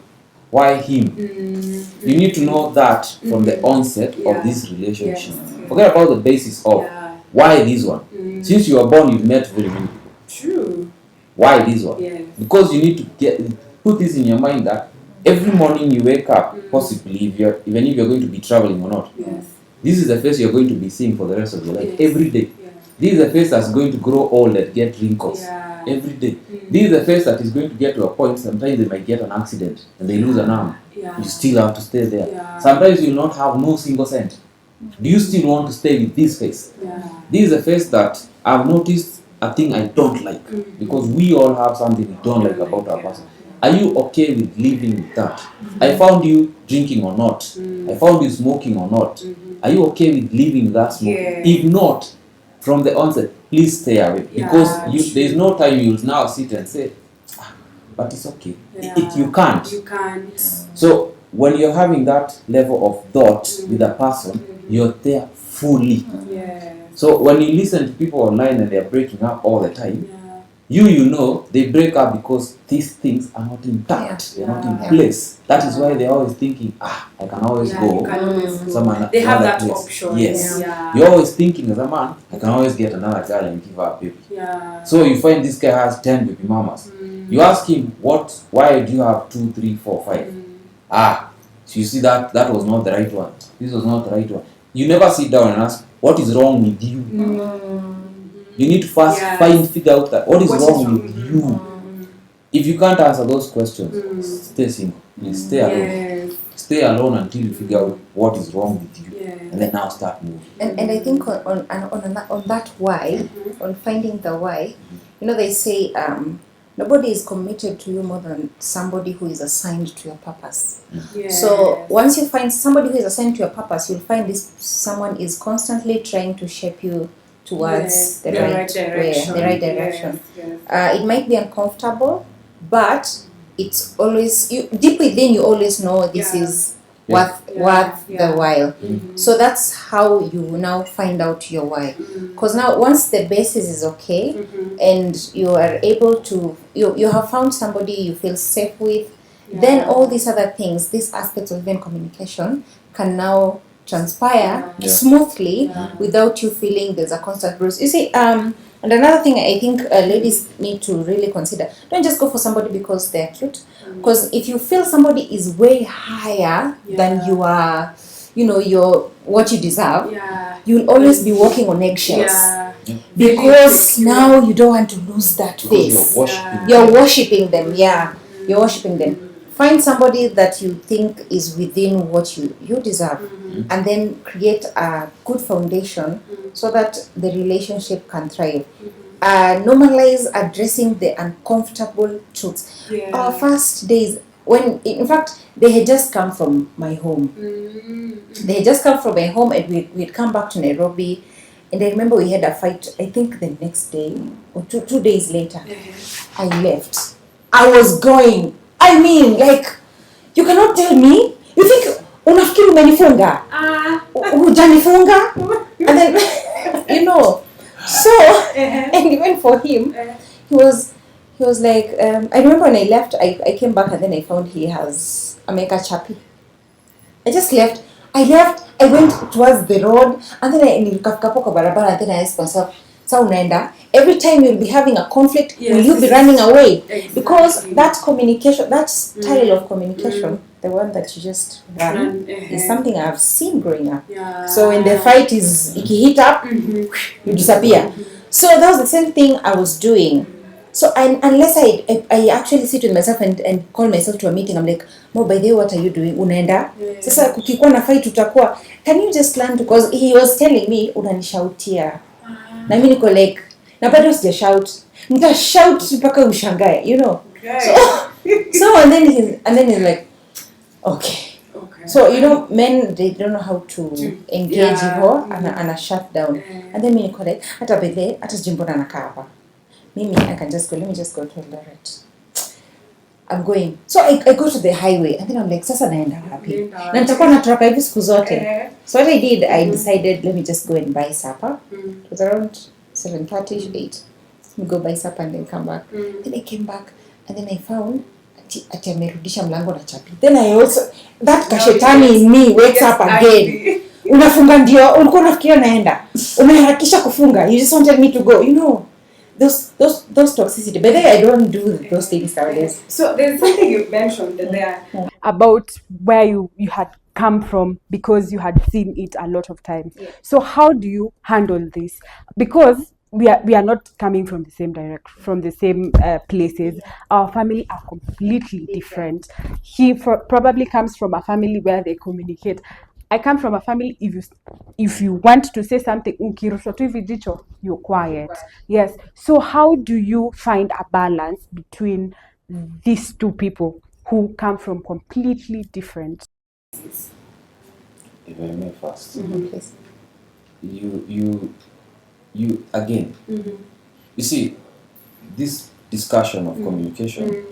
Why him? You need to know that from the onset of this relationship. Forget about the basis of why this one. Since you were born, you've met very many people. True. Why this one? Because you need to put this in your mind that every morning you wake up, possibly even if you're going to be traveling or not, this is the face you're going to be seeing for the rest of your life every day. This is the face that's going to grow old and get wrinkles every day. This is the face that is going to get to a point, sometimes they might get an accident and they lose an arm. You still have to stay there. Sometimes you will not have no single cent. Do you still want to stay with this face? This is a face that I've noticed a thing I don't like, because we all have something we don't like about our person. Are you okay with living with that? I found you drinking or not. I found you smoking or not. Are you okay with living that smoke? If not, from the onset, please stay away, because there is no time you'll now sit and say, but it's okay. You can't. You can't. So when you're having that level of thought with a person, you're there fully. So when you listen to people online and they're breaking up all the time, you know they break up because these things are not intact. They're not in place. That is why they're always thinking, I can always go. They have that place. option. Yes. You're always thinking as a man, I can always get another girl and give her a baby. So you find this guy has 10 baby mamas. You ask him, why do you have 2, 3, 4, 5? So you see that was not the right one. This was not the right one. You never sit down and ask, what is wrong with you? You need to first figure out that what is wrong with you. If you can't answer those questions, stay single. Please stay alone. Stay alone until you figure out what is wrong with you, and then now start moving. And I think on that why, on finding the why, they say nobody is committed to you more than somebody who is assigned to your purpose. So once you find somebody who is assigned to your purpose, you'll find this someone is constantly trying to shape you towards the right direction. It might be uncomfortable, but it's always deep within you always know this is worth the while. So that's how you now find out your why. Because now once the basis is okay, and you are able to you have found somebody you feel safe with, then all these other things, these aspects of even communication can now transpire smoothly without you feeling there's a constant bruise. You see, and another thing I think ladies need to really consider, don't just go for somebody because they're cute. Because if you feel somebody is way higher than you are, your what you deserve, you'll always be walking on eggshells. Because now you don't want to lose that face. You're worshipping them. You're worshipping them. Find somebody that you think is within what you deserve, and then create a good foundation so that the relationship can thrive. Normalize addressing the uncomfortable truths. Our first days, when in fact they had just come from my home. They had just come from my home, and we'd come back to Nairobi. And I remember we had a fight, I think the next day or two days later. I left. I was going. I mean, like, you cannot tell me. You think, unafikiri umenifunga? Hujanifunga? And then, you know. So, and even for him, he was like, I remember when I left, I came back and then I found he has a mega chappy. I just left. I went towards the road and then nikafika kwa barabara and then I asked myself, sa unaenda, every time you'll be having a conflict, will you be running away? Because that communication, that style of communication, the one that you just run, is something I've seen growing up. So when the fight is hit up, you disappear. So that was the same thing I was doing. So unless I actually sit with myself and call myself to a meeting, I'm like, Mo, by the way, what are you doing? Unaenda? Sasa kukikuwa na fight utakuwa, can you just learn to, because he was telling me, unanishautia. Na mimi niko like, na bado sija shout. Nita shout mpaka ushangae, you know. So and then he's like, okay. So you know, men, they don't know how to engage hivyo, ana shut down. And then mimi niko like, hata bebe, hata jimbona nakaa hapa. Mimi, I can just go, let me just go to Eldoret. I'm going. So I go to the highway and then I'm like, sasa naenda wapi? Na nitakuwa natrapa hivi siku zote. So what I did, I decided, let me just go and buy supper. It was around 7:30, 8. Let me go buy supper and then come back. Then I came back and then I found ati amerudisha mlango na chapi. Then I also, that kashetani in me wakes up again. Unafunga ndio, ulikuwa unafikiria naenda. Umeharakisha kufunga. You just wanted me to go, you know. Those toxicity, but I don't do those things nowadays. So there's something you mentioned there about where you had come from because you had seen it a lot of times. So how do you handle this? Because we are not coming from the same places. Our family are completely different. He probably comes from a family where they communicate. I come from a family, if you want to say something, you're quiet. Yes. So how do you find a balance between these two people who come from completely different? If I may first, Please. You again. You see, this discussion of communication,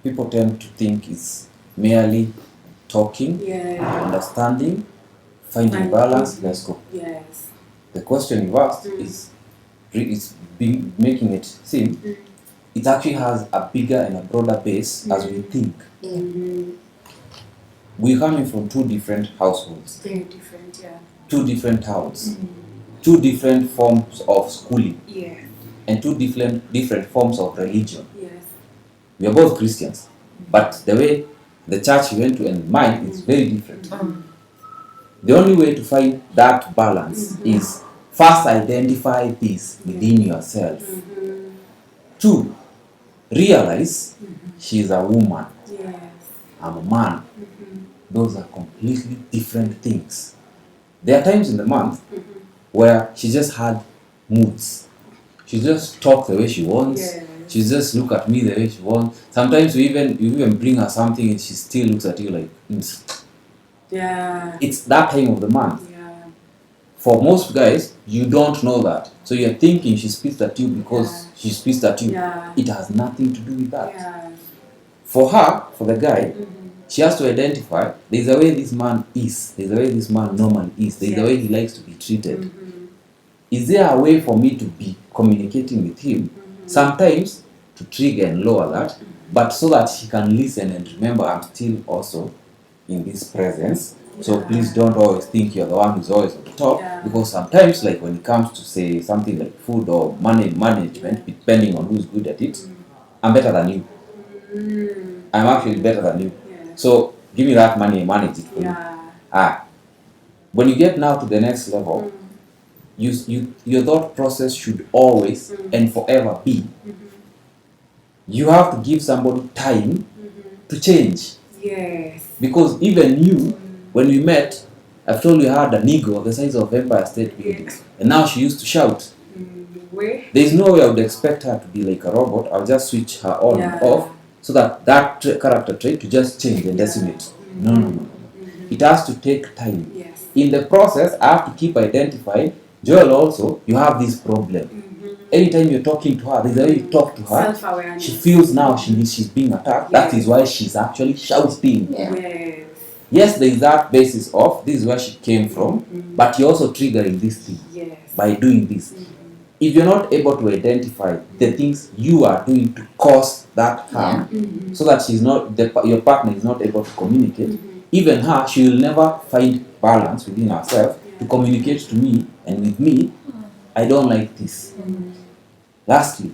people tend to think it's merely talking, understanding, finding balance, let's go. Yes. The question you asked is making it seem it actually has a bigger and a broader base as we think. We're coming from two different households. Very different, Two different towns. Two different forms of schooling. And two different forms of religion. We are both Christians, but the way the church we went to and mine is very different. The only way to find that balance is first identify this within yourself. Two, realize she's a woman. I'm a man. Those are completely different things. There are times in the month where she just had moods. She just talk the way she wants. She just look at me the way she wants. Sometimes you even bring her something and she still looks at you like, it's that time of the month. For most guys, you don't know that. So you're thinking she's pissed at you because she's pissed at you. It has nothing to do with that. For her, for the guy, she has to identify, there's a way this man is. There's a way this man normally is. There's a way he likes to be treated. Is there a way for me to be communicating with him? Sometimes to trigger and lower that, but so that he can listen and remember I'm still also in this presence. So please don't always think you're the one who's always on the top, because sometimes, like when it comes to say something like food or money management, depending on who's good at it, I'm better than you. I'm actually better than you. So give me that money and manage it for you. When you get now to the next level, your thought process should always and forever be, you have to give somebody time to change. Because even you, when we met, I've told you I had an ego the size of Empire State Building, and now she used to shout. There's no way I would expect her to be like a robot. I'll just switch her on and off so that character trait to just change and decimate. No. It has to take time. In the process, I have to keep identifying Joel also, you have this problem. Anytime you're talking to her, there's a way you talk to her, Self-awareness. she feels now she's being attacked. Yes. That is why she's actually shouting. Yeah. Yes. Yes, there is that basis of this is where she came from, but you're also triggering this thing Yes. by doing this. If you're not able to identify the things you are doing to cause that harm, so that she's not your partner is not able to communicate, even her, she will never find balance within herself to communicate to me and with me. I don't like this. Lastly,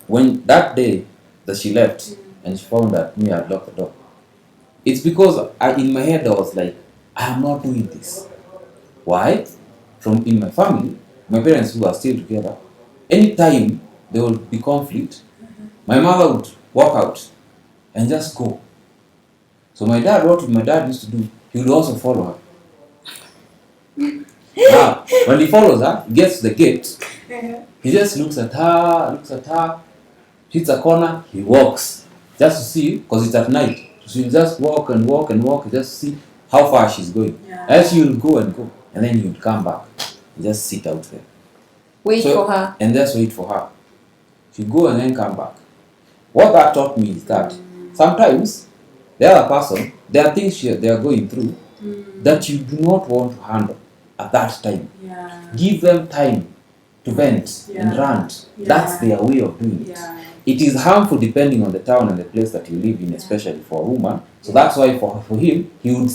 when that day that she left and she found that me had locked the door, it's because in my head I was like, I am not doing this. Why? From in my family, my parents who are still together, anytime there will be conflict, my mother would walk out and just go. So my dad, what my dad used to do, he would also follow her. Now, when he follows her, he gets to the gate, he just looks at her, hits a corner, he walks. Just to see, because it's at night. So he'll just walk and walk and walk, just to see how far she's going. As she'll go and go, and then he'll come back. He'll just sit out there. Wait for her. And just wait for her. She'll go and then come back. What that taught me is that sometimes the other person, there are things they are going through that you do not want to handle at that time. Give them time to vent and rant. That's their way of doing it. It is harmful depending on the town and the place that you live in, especially for a woman. So that's why for him, he would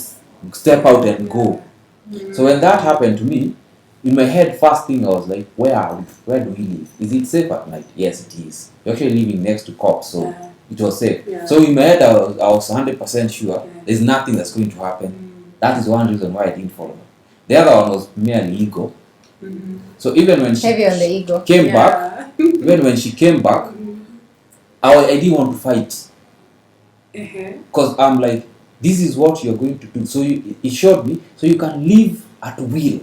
step out and go. So when that happened to me, in my head, first thing I was like, where are we? Where do we live? Is it safe at night? Yes, it is. We're actually living next to cops, so it was safe. So in my head, I was 100% sure there's nothing that's going to happen. That is one reason why I didn't follow her. The other one was merely ego. So even when she Heavy on the ego. came back, even when she came back, I didn't want to fight. Because I'm like, this is what you're going to do. So it showed me, so you can live at will.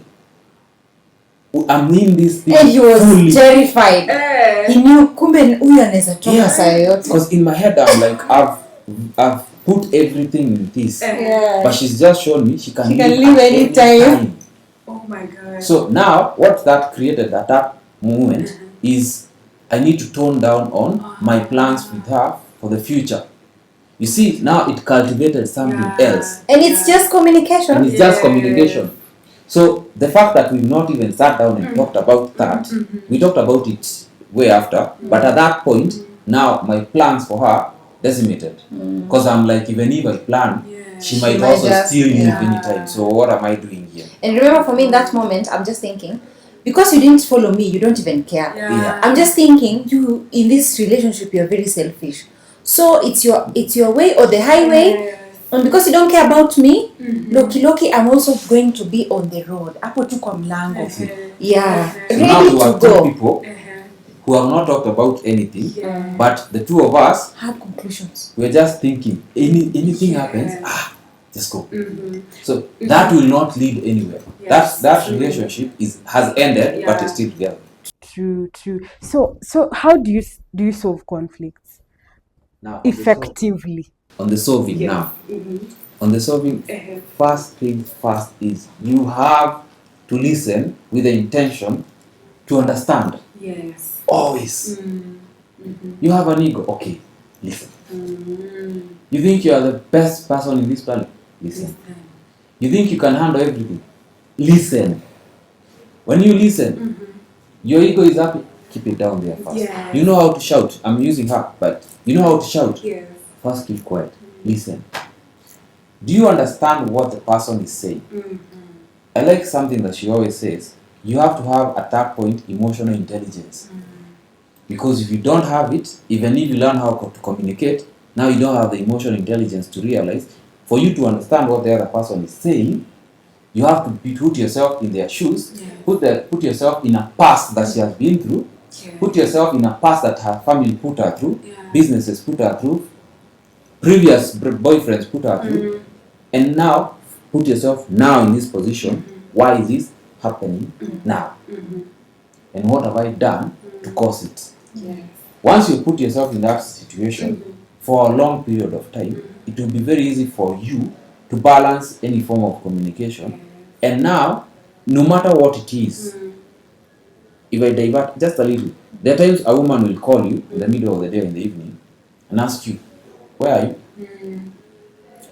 I'm in this thing. And he was fully terrified. He knew kumbe huyu anaweza toka saa yoyote. Because in my head I'm like, I've put everything in this. But she's just shown me she can live any time. Oh my God. So now what that created at that moment is I need to tone down on my plans with her for the future. You see, now it cultivated something else. And it's just communication. And it's just communication. So the fact that we've not even sat down and talked about that, we talked about it way after, but at that point, now my plans for her decimated. Because I'm like, even if I plan, she might also just, still leave anytime. So what am I doing here? And remember, for me in that moment, I'm just thinking, because you didn't follow me, you don't even care. I'm just thinking, you in this relationship, you're very selfish. So it's your way or the highway. And because you don't care about me, Loki, I'm also going to be on the road. Hapo tu kwa mlango. Yeah. So Ready now we to are go. two people who have not talked about anything, but the two of us Have conclusions. we're just thinking, anything happens, just go. So that will not lead anywhere. That relationship has ended, but it's still together. True. So how do you solve conflicts Now, effectively? on the solving now. On the solving, first things first is you have to listen with the intention to understand. Yes. Always. You have an ego. Okay, listen. You think you are the best person in this planet? Listen. You think you can handle everything? Listen. When you listen, your ego is happy. Keep it down there first. Yes. You know how to shout. I'm using her, but you know how to shout. Yes. First, keep quiet. Listen. Do you understand what the person is saying? I like something that she always says. You have to have, at that point, emotional intelligence. Because if you don't have it, even if you learn how to communicate, now you don't have the emotional intelligence to realize. For you to understand what the other person is saying, you have to put yourself in their shoes, put yourself in a past that she has been through, put yourself in a past that her family put her through, businesses put her through, previous boyfriends put her through, and now put yourself now in this position. Why is this happening now? And what have I done to cause it? Once you put yourself in that situation for a long period of time, it will be very easy for you to balance any form of communication. And now no matter what it is, if I divert just a little, there are times a woman will call you in the middle of the day or in the evening and ask you, where are you?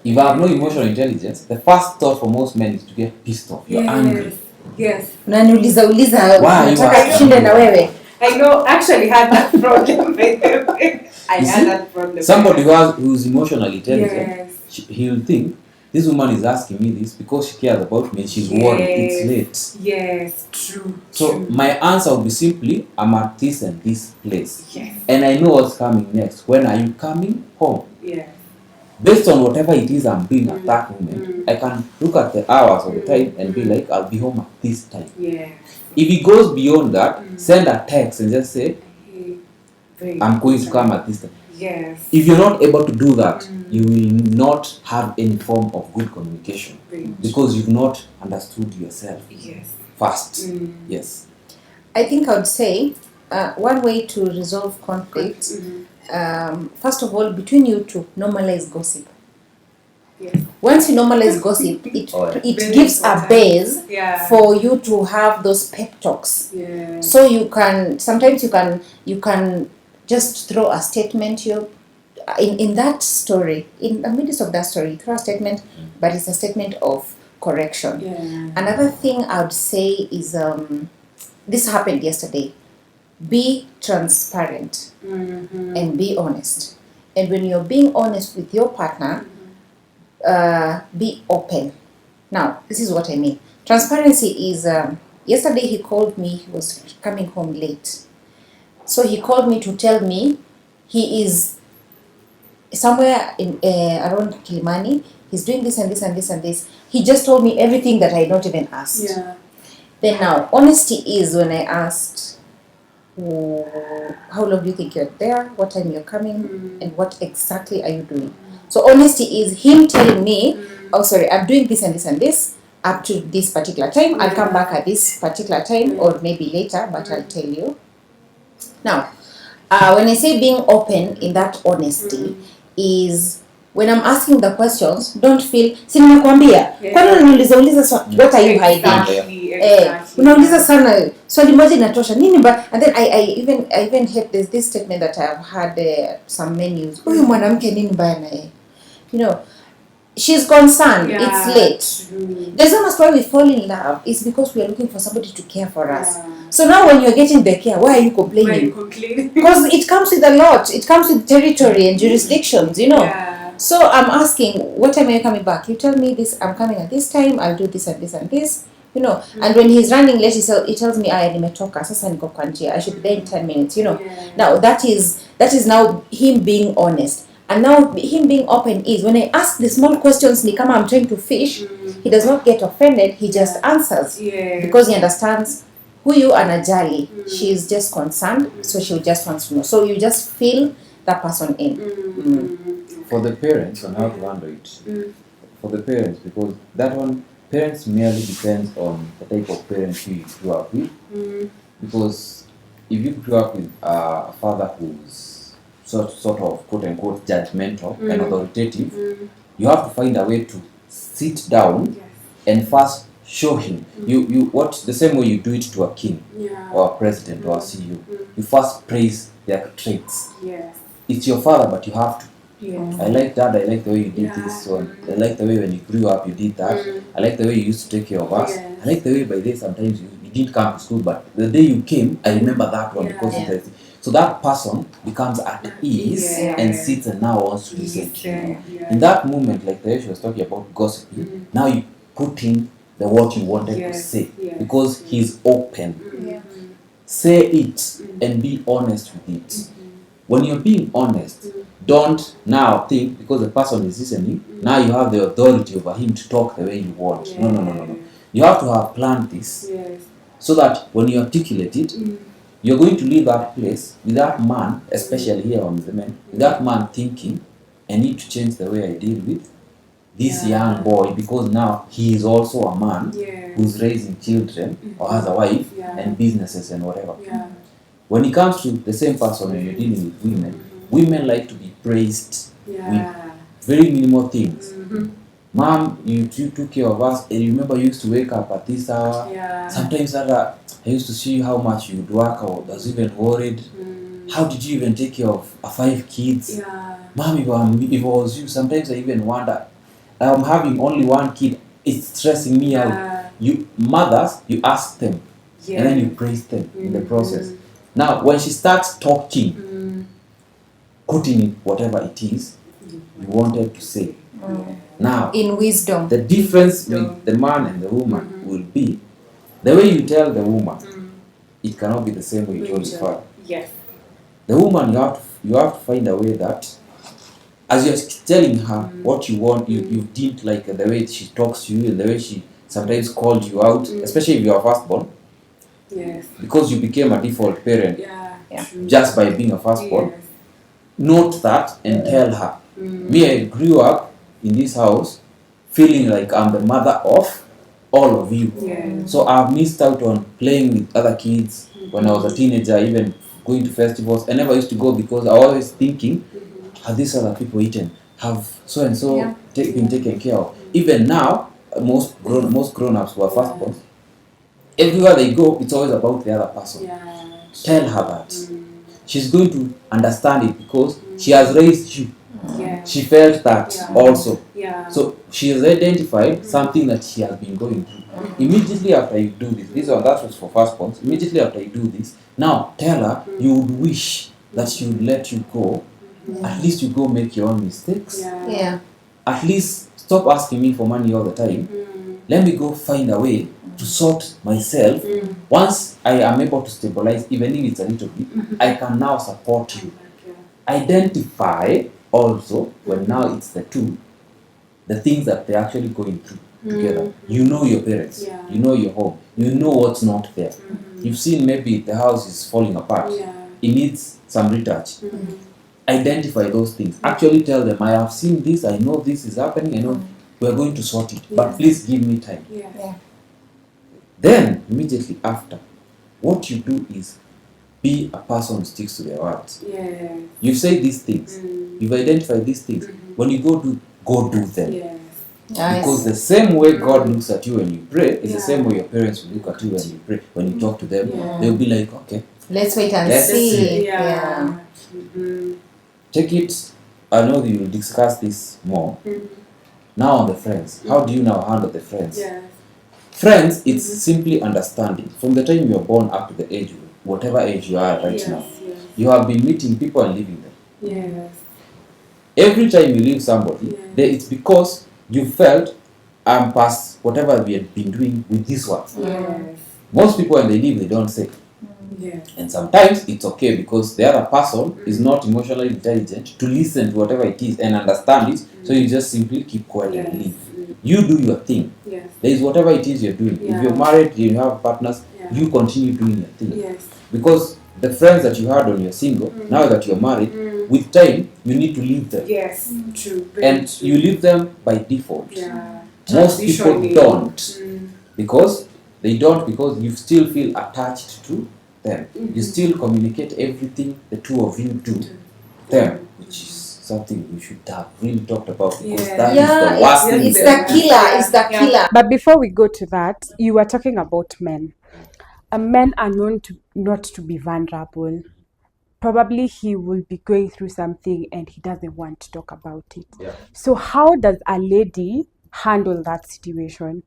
If I have no emotional intelligence, the first thought for most men is to get pissed off. You're angry. Yes. Unaniuliza uliza Why are you nataka asking tushinde me? na wewe. I know, actually had that problem. By the way. I You had see, that problem. somebody who's emotionally intelligent, Yes. he'll think, this woman is asking me this because she cares about me and she's worried. It's late. Yes, true. So true. my answer would be simply, I'm at this and this place. Yes. And I know what's coming next. When are you coming home? Yeah. Based on whatever it is I'm doing at that moment, I can look at the hours of the time and be like, I'll be home at this time. Yeah. If it goes beyond that, send a text and just say, Very I'm going to important. come at this time. Yes. If you're not able to do that, you will not have any form of good communication because you've not understood yourself Yes. first. Yes. I think I would say one way to resolve conflict, first of all, between you two, normalize gossip. Yes. Once you normalize gossip, it Very gives a important. base Yeah. for you to have those pep talks. Yeah. So you can sometimes you can just throw a statement. You in that story, in the midst of that story, you throw a statement, but it's a statement of correction. Yeah. Another thing I would say is this happened yesterday. Be transparent and be honest. And when you're being honest with your partner, be open. Now, this is what I mean. Transparency is yesterday he called me, he was coming home late. So he called me to tell me he is somewhere in around Kilimani. He's doing this and this and this and this. He just told me everything that I not even asked. Yeah. Then now, honesty is when I asked, how long do you think you're there? What time you're coming? And what exactly are you doing? So honesty is him telling me, oh sorry, I'm doing this and this and this up to this particular time. I'll come back at this particular time or maybe later, but I'll tell you. Now, when I say being open in that honesty is when I'm asking the questions, don't feel si nimekuambia kwani unaniuliza what are you hiding? Exactly. Unauliza sana swali moja inatosha nini and then I even hate this statement that I've had some menus. Huyu mwanamke nini mbaya na yeye? You know, she's concerned. Yeah, it's late. true. The reason why we fall in love is because we are looking for somebody to care for us. Yeah. So now when you're getting the care, why are you complaining? Why you complaining? Because it comes with a lot. It comes with territory and jurisdictions, you know. Yeah. So I'm asking, what time are you coming back? You tell me this, I'm coming at this time, I'll do this and this and this, you know. And when he's running late, he tells me, nimetoka, sasa niko kwa njia, I should be there in 10 minutes, you know. Yeah. Now that is now him being honest. And now him being open is when I ask the small questions, ni kama I'm trying to fish, he does not get offended, he just answers. Yeah. Because he understands huyu anajali. She's just concerned, so she just wants to know. So you just feel that person in. For the parents on how to handle it. For the parents, because that one, parents merely depends on the type of parents you grew up with. Because if you grew up with a father who's sort of quote unquote judgmental and authoritative, you have to find a way to sit down and first show him. You what the same way you do it to a king or a president or a CEO. You first praise their traits. Yes. It's your father, but you have to. Yes. I like that. I like the way you did this one. I like the way when you grew up you did that. I like the way you used to take care of us. Yes. I like the way by day sometimes you didn't come to school, but the day you came, I remember that one because of that. So that person becomes at ease and sits and now wants to listen to you. In that moment, like the way she was talking about gossiping, now you put in the what you wanted to say because he's open. Say it and be honest with it. When you're being honest, don't now think because the person is listening, now you have the authority over him to talk the way you want. No. You have to have planned this so that when you articulate it, you're going to leave that place with that man, especially here on the men, with that man thinking, I need to change the way I deal with this young boy because now he is also a man who's raising children or has a wife and businesses and whatever. When it comes to the same person when you're dealing with women, women like to be praised with very minimal things. Mom, you took care of us. And remember, you used to wake up at this hour. Yeah. Sometimes I used to see how much you'd work. I was even worried. How did you even take care of 5 kids? Yeah. Mom, if it was you, sometimes I even wonder. I'm having only 1 kid. It's stressing me out. You mothers, you ask them, and then you praise them in the process. Now, when she starts talking, putting in whatever it is you wanted to say. Now, In wisdom. the difference with the man and the woman will be the way you tell the woman. It cannot be the same way you told your father. Yes. The woman, you have to find a way that, as you're telling her what you want, you didn't like the way she talks to you and the way she sometimes called you out, especially if you are firstborn. Yes. Because you became a default parent Yeah. just by being a firstborn. Yes. Note that and tell her. Me, I grew up in this house feeling like I'm the mother of all of you. Yes. So I've missed out on playing with other kids when I was a teenager, even going to festivals. I never used to go because I was always thinking, have these other people eaten? Have so and so been taken care of? Even now, most grown-ups who are firstborn, everywhere they go, it's always about the other person. Yeah. Tell her that. She's going to understand it because she has raised you. Yeah. She felt that also. Yeah. So she has identified something that she has been going through. Immediately after you do this that was for firstborns. Immediately after you do this, now tell her you would wish that she would let you go. At least you go make your own mistakes. Yeah. At least stop asking me for money all the time. Let me go find a way to sort myself. Once I am able to stabilize, even if it's a little bit, I can now support you. Identify also, when now it's the two, the things that they're actually going through together. You know your parents, you know your home, you know what's not there. You've seen maybe the house is falling apart, it needs some retouch. Identify those things. Actually tell them, I have seen this, I know this is happening, I know we're going to sort it, but please give me time. Yeah. Then, immediately after, what you do is be a person who sticks to their words. Yeah. You say these things, you've identified these things. When you go do them. Yes. Because the same way God looks at you when you pray is the same way your parents will look at you when you pray. When you talk to them, they'll be like, okay, Let's wait and Let's see. see. Yeah. take it. I know you will discuss this more. Now on the friends. How do you now handle the friends? Yeah. Friends, it's simply understanding. From the time you are born up to the age, whatever age you are right now, you have been meeting people and leaving them. Yes. Every time you leave somebody, it's because you felt I'm past whatever we had been doing with this one. Yes. Most people when they leave, they don't say. Yes. And sometimes it's okay because the other person is not emotionally intelligent to listen to whatever it is and understand it. So you just simply keep quiet and leave. You do your thing. Yes. There is whatever it is you're doing. If you're married, you have partners, you continue doing your thing. Yes. Because the friends that you had when you're single, now that you're married, with time, you need to leave them. Yes. True. And true. you leave them by default. Yeah. Most people Transitioning. don't. Because they don't, because you still feel attached to them. You still communicate everything the two of you do them, which is something we should have really talked about because that is the worst thing. It's the killer. It's the killer. But before we go to that, you were talking about men. Men are known to not to be vulnerable. Probably he will be going through something and he doesn't want to talk about it. Yeah. So how does a lady handle that situation?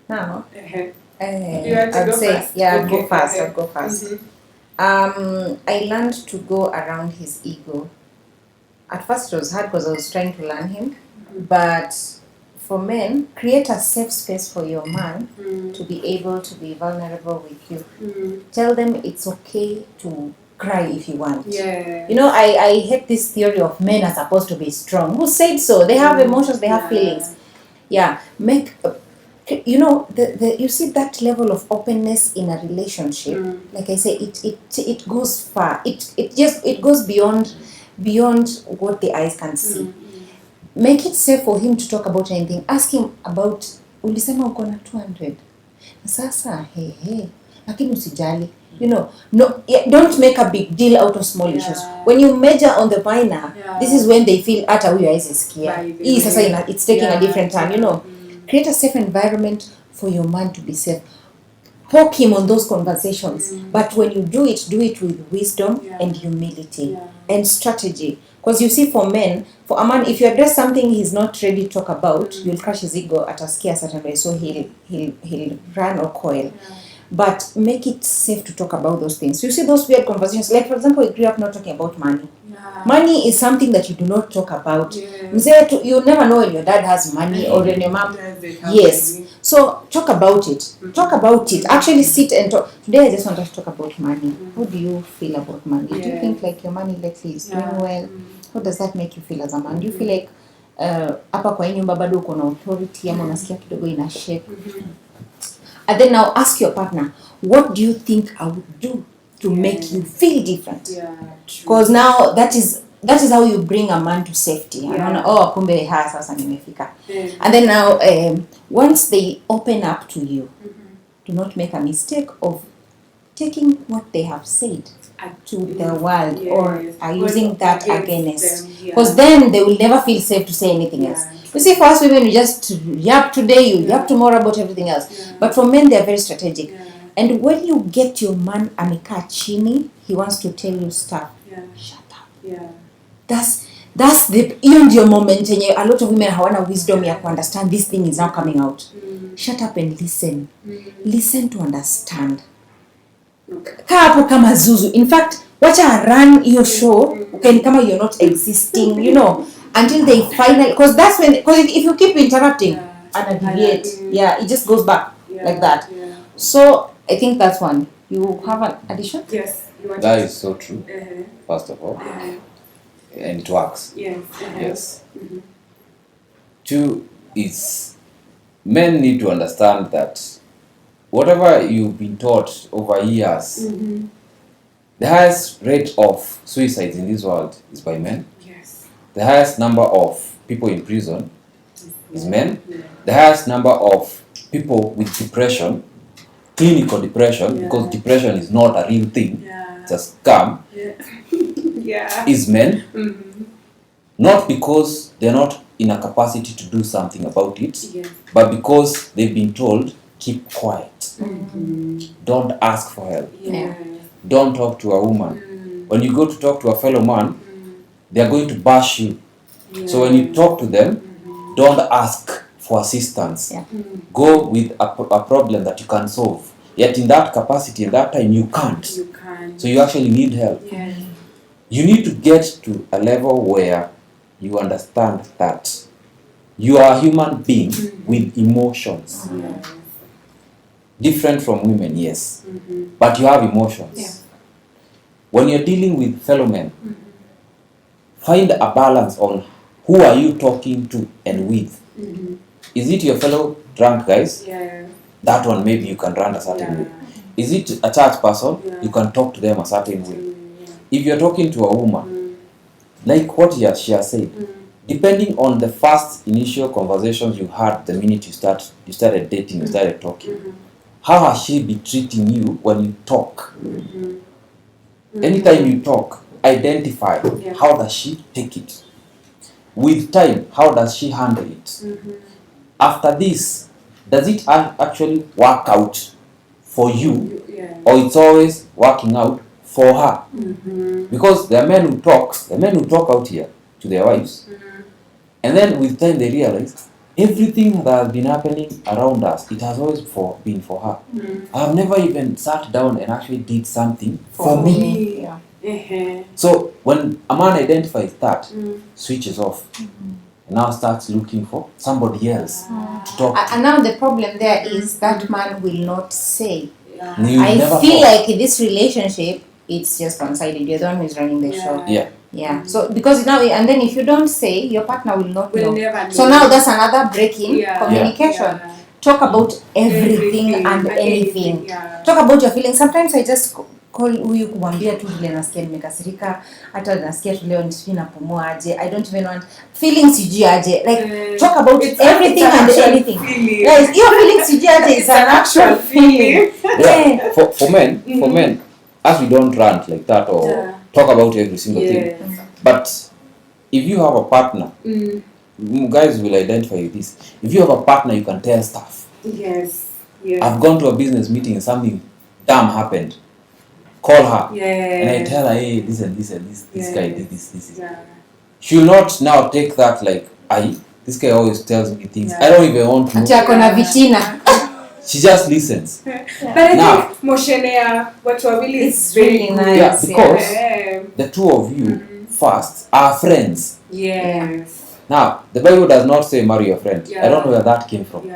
Now, You want to I'd go say, first? I'll Okay, go first. okay. I'll go first. I learned to go around his ego. At first, it was hard because I was trying to learn him. But for men, create a safe space for your man to be able to be vulnerable with you. Tell them it's okay to cry if you want. Yeah. You know, I hate this theory of men are supposed to be strong. Who said so? They have emotions, they have feelings. Yeah, make you know you see that level of openness in a relationship. Like I say, it goes far. It goes beyond what the eyes can see. Make it safe for him to talk about anything. Ask him about ulisema uko na 200 sasa, lakini usijali, You know, no, don't make a big deal out of small issues. When you measure on the minor, this is when they feel hata huyu hawezi sikia. Hii sasa it's taking a different turn, you know. Create a safe environment for your man to be safe. Poke him on those conversations, but when you do it with wisdom and humility and strategy. Because you see, for men, for a man, if you address something he's not ready to talk about, you'll crush his ego at a certain way, so he'll run or coil. But make it safe to talk about those things. You see those weird conversations, like for example, we grew up not talking about money. Money is something that you do not talk about. You never know when your dad has money or when your mom. Yes. So talk about it. Talk about it. Actually sit and talk. Today I just want to talk about money. How do you feel about money? Do you think like your money lately is doing well? How does that make you feel as a man? Do you feel like hapa kwa hii nyumba bado uko na authority ama unasikia kidogo ina shake? And then now ask your partner, what do you think I would do to make you feel different? Because now that is how you bring a man to safety. Oh, kumbe haya sasa nimefika. And then now once they open up to you, do not make a mistake of taking what they have said to the world or are using that against. Because then they will never feel safe to say anything else. You see, for us women, we just yap today, you yap tomorrow about everything else. But for men, they're very strategic. And when you get your man amekaa chini, he wants to tell you stuff. Shut up. That's the your moment. A lot of women hawana wisdom ya understand this thing is now coming out. Shut up and listen. Listen to understand. Kaa hapo kama zuzu. In fact, wacha run your show. Okay, kama you're not existing, you know, until they finally, because that's when, because if you keep interrupting and deviate, it just goes back like that. So I think that's one. You have an addition? Yes. That is so true. First of all, and it works. Yes. Two is, men need to understand that whatever you've been taught over years, the highest rate of suicides in this world is by men. The highest number of people in prison is men. The highest number of people with depression, clinical depression, because depression is not a real thing, it's a scam, is men. Not because they're not in a capacity to do something about it, but because they've been told, keep quiet. Don't ask for help. Don't talk to a woman. When you go to talk to a fellow man, they are going to bash you. So when you talk to them, don't ask for assistance. Go with a problem that you can solve. Yet in that capacity, in that time, you can't. So you actually need help. You need to get to a level where you understand that you are a human being with emotions. Different from women, yes. But you have emotions. When you're dealing with fellow men, find a balance on who are you talking to and with. Is it your fellow drunk guys? That one maybe you can run a certain way. Is it a church person? You can talk to them a certain way. If you're talking to a woman, like what she has said, depending on the first initial conversations you had the minute you started dating, you started talking, how has she been treating you when you talk? Anytime you talk, identify how does she take it. With time, how does she handle it? After this, does it actually work out for you, or it's always working out for her? Because there are men who talk out here to their wives, and then with time they realize everything that has been happening around us, it has always been for her. I have never even sat down and actually did something for me. So when a man identifies that, switches off, and now starts looking for somebody else to talk to. And now the problem there is that man will not say. I feel like in this relationship, it's just one-sided. You're the one who's running the show. Yeah. So because now, and then if you don't say, your partner will not know. Never know. So now that's another break in communication. Talk about everything and anything. Talk about your feelings. Sometimes I just call huyu kumwambia tu vile nasikia nimekasirika, hata nasikia tu leo nisijui napumua aje, I don't even want feelings sijui aje, like talk about everything and anything. Yes, your feelings sijui aje is an actual feeling. Yeah. For men, as we don't rant like that or talk about every single thing, but if you have a partner, guys will identify with this. If you have a partner, you can tell stuff. Yes. I've gone to a business meeting and something dumb happened. Call her and I tell her, hey, this and this and this guy did this. She will not now take that like, this guy always tells me things. I don't even want to know. She just listens. But I think Moshenea, what really is really nice. Yeah, because the two of you first are friends. Yes. Now, the Bible does not say marry your friend. I don't know where that came from.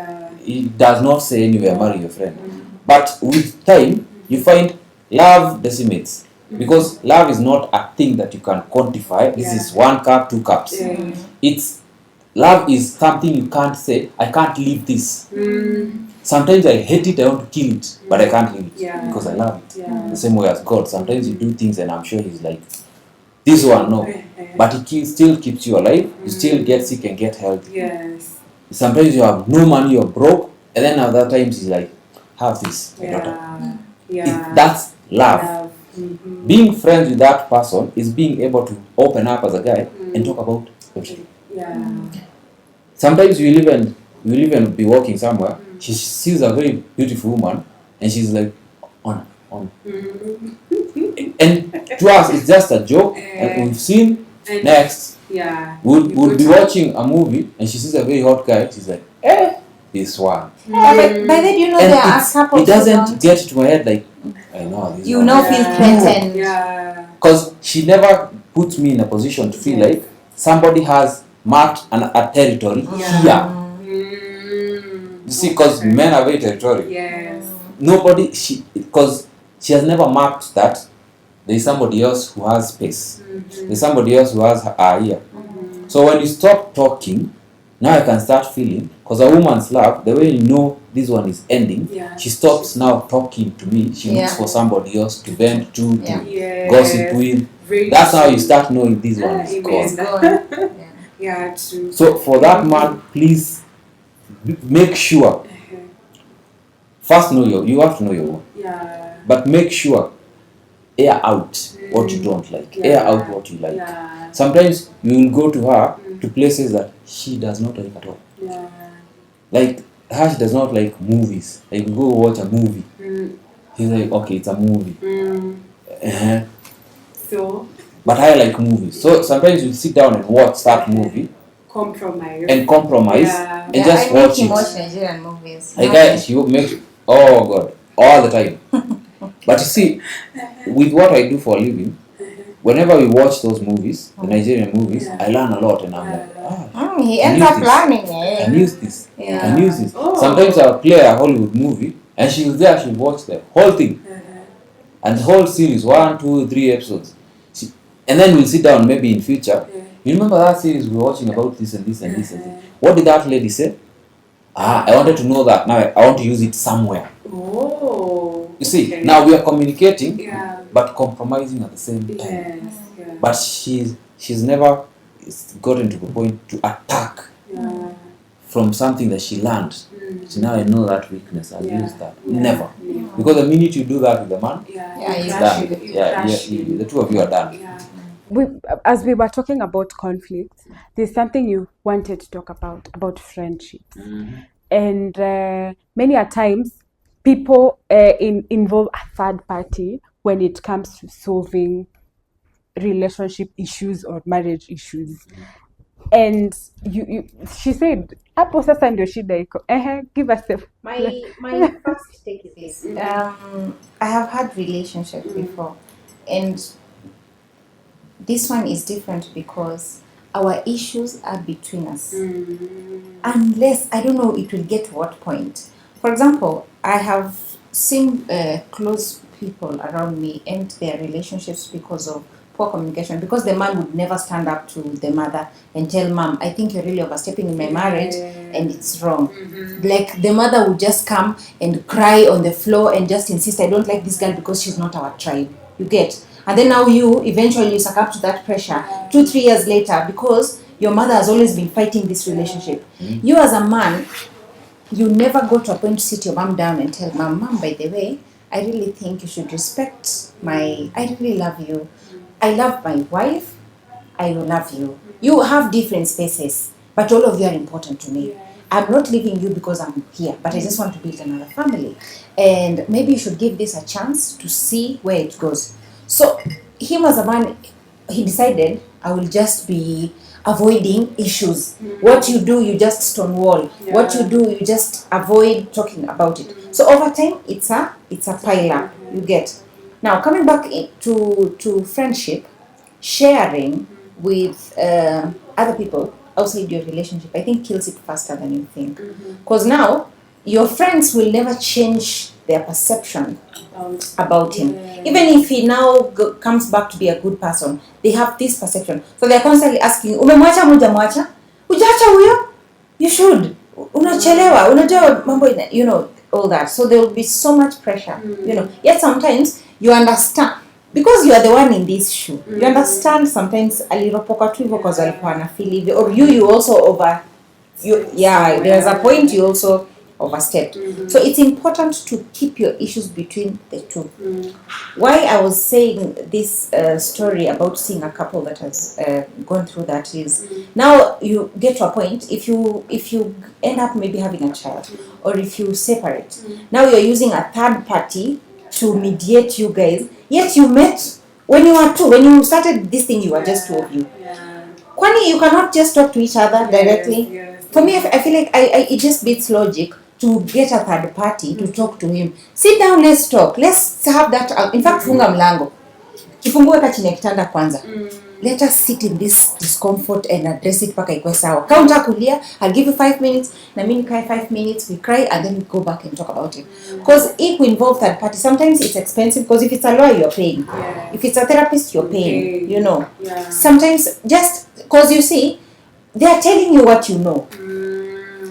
It does not say anywhere marry your friend. But with time, you find love decimates. Because love is not a thing that you can quantify. This is 1 cup, 2 cups. It's love is something you can't say, I can't leave this. Sometimes I hate it, I want to kill it, but I can't leave it because I love it. The same way as God. Sometimes you do things and I'm sure He's like, this one, no. But He still keeps you alive. You still get sick and get healthy. Yes. Sometimes you have no money, you're broke, and then other times He's like, have this, my daughter. That's love. Being friends with that person is being able to open up as a guy and talk about everything. Sometimes you even be walking somewhere, she sees a very beautiful woman and she's like, on. And to us it's just a joke, and we've seen next. We'll be watching a movie and she sees a very hot guy, she's like, this one. But by then you know and there are couples. It doesn't get to my head like, I know this. You now feel threatened. Because she never puts me in a position to feel like somebody has marked a territory here. You see, because men are very territorial. Nobody, because she has never marked that there is somebody else who has space. There's somebody else who has her ear. So when you stop talking, now I can start feeling, because a woman's love, the way you know this one is ending, she stops now talking to me. She looks for somebody else to vent to gossip with. That's how you start knowing this one is gone. True. So for that man, please make sure. First you have to know your own. But make sure, air out what you don't like. Air out what you like. Sometimes you will go to her to places that she does not like at all. Like her, she does not like movies. Like go watch a movie. He's like, okay, it's a movie. So but I like movies. So sometimes you sit down and watch that movie. Compromise and just watch it. Watch Nigerian movies. Like she makes, oh God, all the time. But you see, with what I do for a living, whenever we watch those movies, the Nigerian movies, I learn a lot, and I'm like, he ends up learning. I use this. I use this. Sometimes I'll play a Hollywood movie, and she'll watch the whole thing, and the whole series, 1, 2, 3 episodes. And then we'll sit down maybe in future. You remember that series we were watching about this and this and this and this? What did that lady say? I wanted to know that. Now I want to use it somewhere. You see, now we are communicating, but compromising at the same time. But she's never gotten to the point to attack from something that she learned. So now I know that weakness, I'll use that. Never. Because the minute you do that with the man, it's done. The two of you are done. As we were talking about conflict, there's something you wanted to talk about friendships. And many a times people involve a third party when it comes to solving relationship issues or marriage issues. And she said, hapo sasa ndio shida iko. Give us my first take is this. I have had relationships before, and this one is different because our issues are between us. Unless, I don't know, it will get to what point. For example, I have seen close people around me end their relationships because of poor communication, because the man would never stand up to the mother and tell mom, I think you're really overstepping in my marriage and it's wrong. Like the mother would just come and cry on the floor and just insist, I don't like this girl because she's not our tribe. You get? And then now you eventually succumb to that pressure 2-3 years later, because your mother has always been fighting this relationship. You as a man, you never go to a point to sit your mom down and tell mom, by the way, I really think you should respect I really love you. I love my wife. I love you. You have different spaces, but all of you are important to me. I'm not leaving you because I'm here, but I just want to build another family. And maybe you should give this a chance to see where it goes. So him as a man, he decided, I will just be avoiding issues. What you do, you just stonewall. What you do, you just avoid talking about it. So over time, it's a pile up. You get. Now coming back to friendship, sharing with other people outside your relationship, I think kills it faster than you think. Because now your friends will never change their perception about him. Even if he now comes back to be a good person, they have this perception. So they're constantly asking, umemwacha mujamwacha? Ujacha huyo? You should. Unachelewa, unajua mambo, you know, all that. So there will be so much pressure, you know. Yet sometimes you understand, because you are the one in this shoe. You understand sometimes aliropoka tu hivyo because alikuwa na feel hivyo, or you also there's a point you also overstepped. So it's important to keep your issues between the two. Why I was saying this story about seeing a couple that has gone through that is, now you get to a point, if you end up maybe having a child, or if you separate, now you're using a third party to mediate you guys, yet you met when you were two. When you started this thing, you were just two of you. Kwani you cannot just talk to each other directly? For me, I feel like it just beats logic to get a third party to talk to him. Sit down, let's talk. Let's have that. In fact, funga mlango. Kifungue ka chini ya kitanda kwanza. Let us sit in this discomfort and address it paka ikuwe sawa. Counter kulia, I'll give you 5 minutes. Na mimi cry 5 minutes, we cry, and then we go back and talk about it. Because if we involve third party, sometimes it's expensive, because if it's a lawyer, you're paying. If it's a therapist, you're paying. You know. Sometimes just because you see, they are telling you what you know.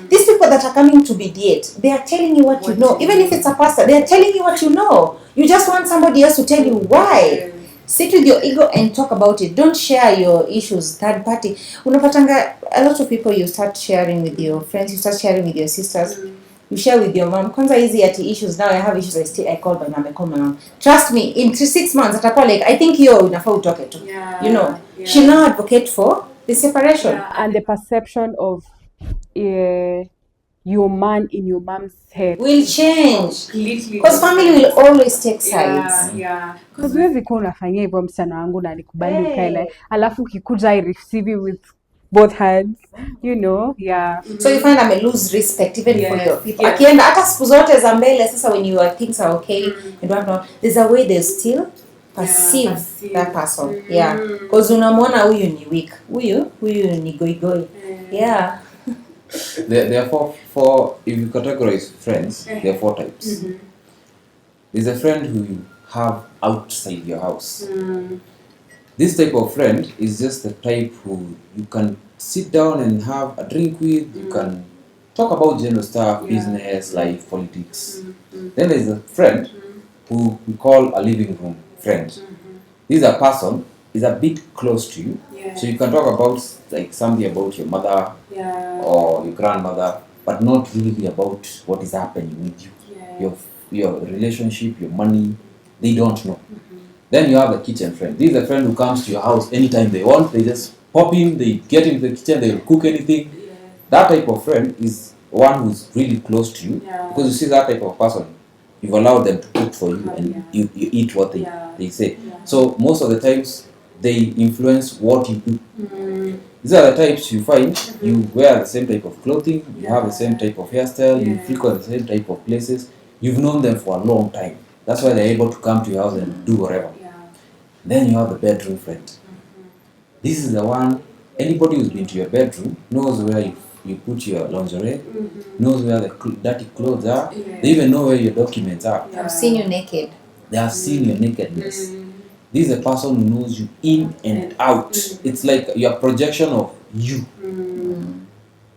These people that are coming to mediate, they are telling you what you know. Even if it's a pastor, they are telling you what you know. You just want somebody else to tell you why. Sit with your ego and talk about it. Don't share your issues third party. Unapatanga, a lot of people, you start sharing with your friends, you start sharing with your sisters, you share with your mom. Kwanza easy at issues. Now I have issues, I call my mom, I call my mom. Trust me, in 6 months, atakuwa like, I think you're unafaa utoke tu. You know, she'll now advocate for the separation. And the perception of your man in your mom's head will change. Completely. Because family will always take sides. Because huwezi kuwa unafanyia hivyo msichana wangu na nikubali ukaele, alafu ukikuja I receive you with both hands, you know. So you find I lose respect even for your people. Akienda hata siku zote za mbele sasa, when your things are okay and whatnot, there's a way they still perceive that person. Because unamwona huyu ni weak, huyu ni goigoi. There are four, if you categorize friends, there are 4 types. There's a friend who you have outside your house. This type of friend is just the type who you can sit down and have a drink with, you can talk about general stuff, business, life, politics. Then there's a friend who we call a living room friend. This is a person is a bit close to you, so you can talk about like something about your mother or your grandmother, but not really about what is happening with you, your relationship, your money. They don't know. Then you have a kitchen friend. This is a friend who comes to your house anytime they want. They just pop in, they get into the kitchen, they'll cook anything. That type of friend is one who's really close to you, because you see that type of person, you've allowed them to cook for you, and you eat what they say. So most of the times they influence what you do. These are the types you find, you wear the same type of clothing, you have the same type of hairstyle, you frequent the same type of places. You've known them for a long time. That's why they're able to come to your house and do whatever. Then you have the bedroom friend. This is the one, anybody who's been to your bedroom knows where you put your lingerie, knows where the dirty clothes are, they even know where your documents are. I've seen you naked. They have seen your nakedness. This is a person who knows you in and out. It's like your projection of you.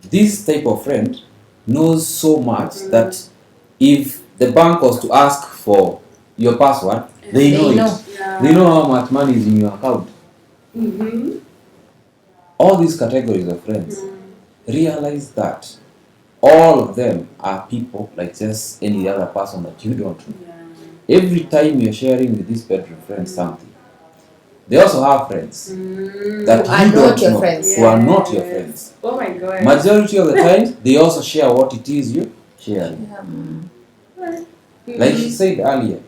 This type of friend knows so much that if the bank was to ask for your password, they know it. Yeah. They know how much money is in your account. All these categories of friends, realize that all of them are people like just any other person that you don't know. Every time you're sharing with this bedroom friend something, they also have friends that Who are you not don't your know, friends. who are not your friends. Oh my god. Majority of the time, they also share what it is you sharing. Like she said earlier,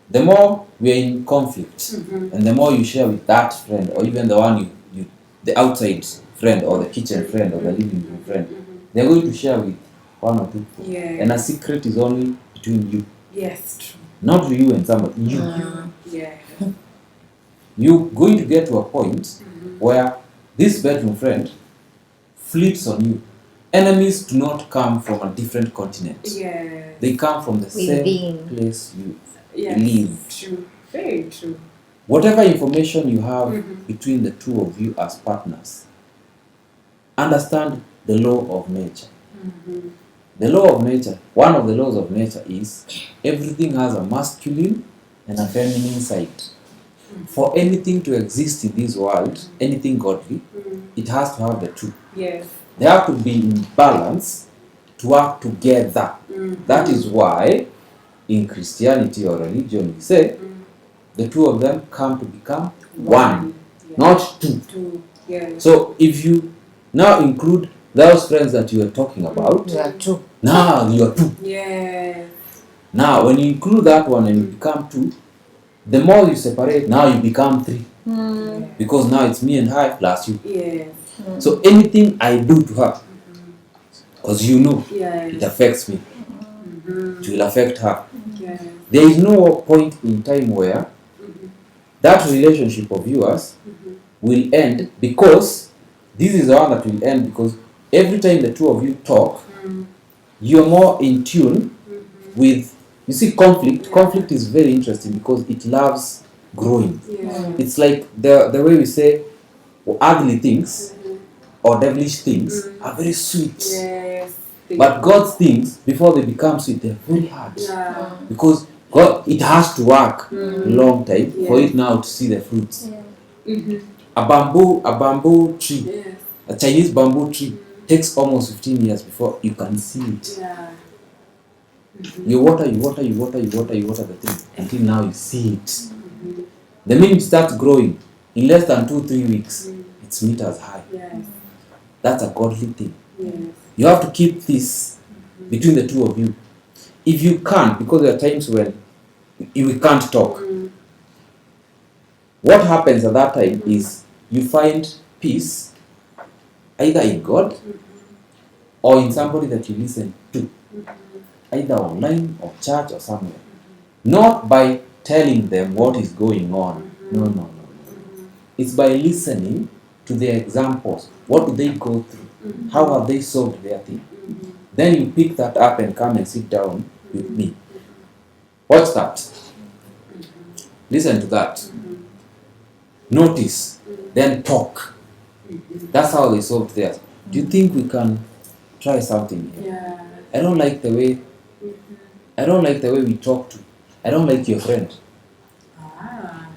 the more we're in conflict, and the more you share with that friend, or even the one you the outside friend, or the kitchen friend, or the living room friend, they're going to share with one or two people. And a secret is only between you. Yes, true. Not you and somebody, you. Yeah. You're going to get to a point where this bedroom friend flips on you. Enemies do not come from a different continent. Yeah. They come from the same Within. place you Yes. live. True. Very true. Whatever information you have between the two of you as partners, understand the law of nature. The law of nature, one of the laws of nature is everything has a masculine and a feminine side. For anything to exist in this world, anything godly, it has to have the two. Yes. They have to be in balance to work together. That is why in Christianity or religion we say the two of them come to become one, not two. Two. Yeah. So if you now include those friends that you are talking about, You are two. now you are two. Yeah. Now when you include that one and you become two, the more you separate, now you become three. Because now it's me and her plus you. Yeah. So anything I do to her, because you know Yeah. it affects me, it will affect her. Yeah. There is no point in time where that relationship of yours will end, because this is the one that will end, because every time the two of you talk, you're more in tune with, you see, conflict. Conflict is very interesting because it loves growing. Yeah. It's like the way we say ugly things or devilish things are very sweet. Yes. But God's things, before they become sweet, they're very hard. Yeah. Because God, it has to work a long time for it now to see the fruits. A bamboo tree, Yes. a Chinese bamboo tree, takes almost 15 years before you can see it. Yeah. You water the thing until now you see it. The minute it starts growing, in less than 2-3 weeks, it's meters high. Yes. That's a godly thing. Yes. You have to keep this between the two of you. If you can't, because there are times when we can't talk, what happens at that time is you find peace either in God or in somebody that you listen to, either online or church or somewhere. Not by telling them what is going on. No. It's by listening to their examples. What do they go through? How have they solved their thing? Then you pick that up and come and sit down with me. Watch that. Listen to that. Notice. Then talk. That's how they solved theirs. Do you think we can try something here? Yeah. I don't like the way we talk to. I don't like your friend.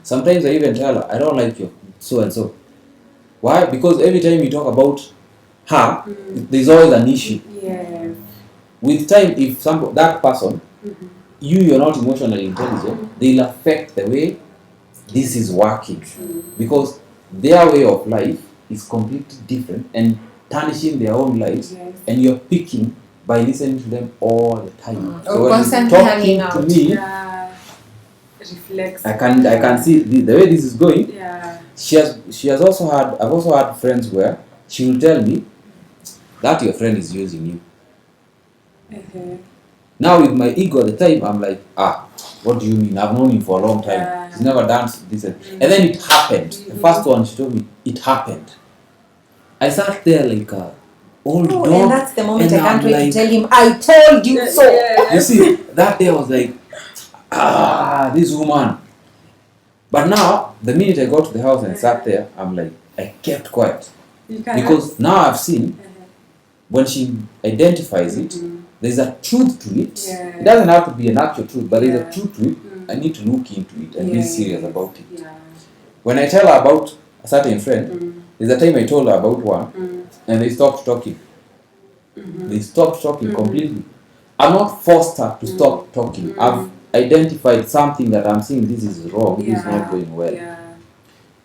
Sometimes I even tell her, I don't like your so and so. Why? Because every time you talk about her, there's always an issue. Yes. With time, if that person, you're not emotionally intelligent, they'll affect the way this is working. Because their way of life is completely different and tarnishing their own lives, and you're picking by listening to them all the time. So when you're talking to me, Reflects. I can see the way this is going. Yeah. I've also had friends where she will tell me that your friend is using you. Now with my ego at the time, I'm like, what do you mean? I've known him for a long time. Yeah. He's never done this. And then it happened. The first one, she told me, it happened. I sat there like a old dog. And that's the moment I can't wait like, to tell him, I told you so. You see, that day I was like, this woman. But now, the minute I got to the house and sat there, I'm like, I kept quiet. Because now I've seen, when she identifies it, there's a truth to it. It doesn't have to be an actual truth, but there's a truth to it. I need to look into it and be serious about it. When I tell her about a certain friend, there's a time I told her about one, and they stopped talking. They stopped talking completely. I've not forced her to stop talking. I've identified something that I'm seeing this is wrong, this is not going well.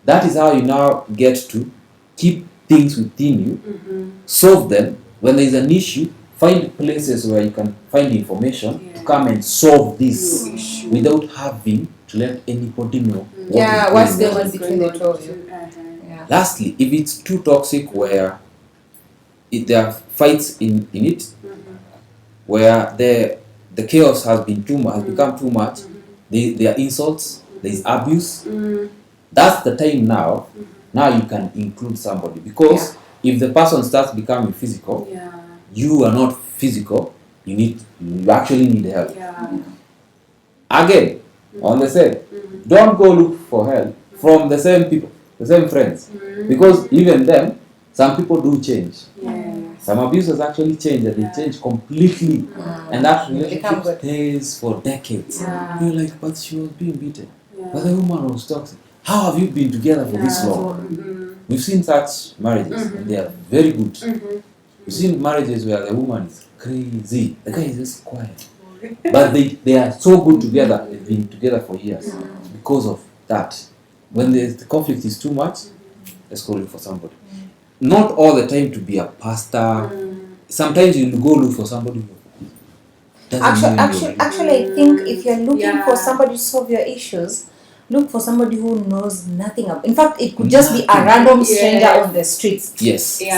That is how you now get to keep things within you, solve them. When there is an issue, find places where you can find information to come and solve this without having to let anybody know What's going on between the two of you. Lastly, if it's too toxic where there are fights in it, where the chaos has been has become too much, there are insults, there is abuse, that's the time now. Now you can include somebody, because if the person starts becoming physical, you are not physical, you actually need help. Again, on the same, don't go look for help from the same people, the same friends, because even them, some people do change. Some abusers actually change, and they change completely, and that relationship stays for decades. You're like, but she was being beaten, but the woman was toxic. How have you been together for this long? We've seen such marriages, and they are very good. We've seen marriages where the woman is crazy, the guy is just quiet, but they are so good together. They've been together for years because of that. When the conflict is too much, let's go look for somebody. Not all the time to be a pastor. Sometimes you go look for somebody who Actually, I think if you're looking for somebody to solve your issues, look for somebody who knows nothing about. In fact, it could just be a random stranger on the streets.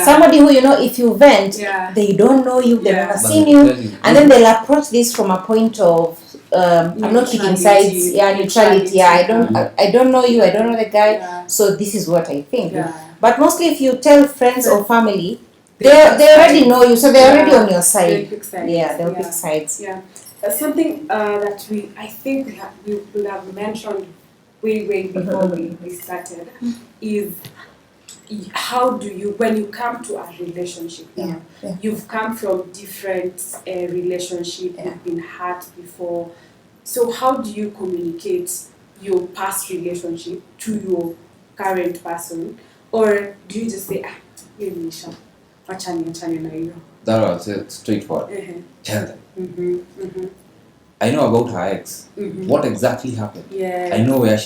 Somebody who, if you vent, they don't know you, they've never seen you, and then they'll approach this from a point of I'm not picking sides. Neutrality. I don't know you. I don't know the guy. So this is what I think. But mostly, if you tell friends or family, they already know you, so they're already on your side. They'll pick sides. Something that I think we would have mentioned way before we started is, how do you, when you come to a relationship, you've come from different relationships, you've been hurt before, so how do you communicate your past relationship to your current person, or do you just say, that was it, straightforward. Tell them. I know about her ex. What exactly happened? I know where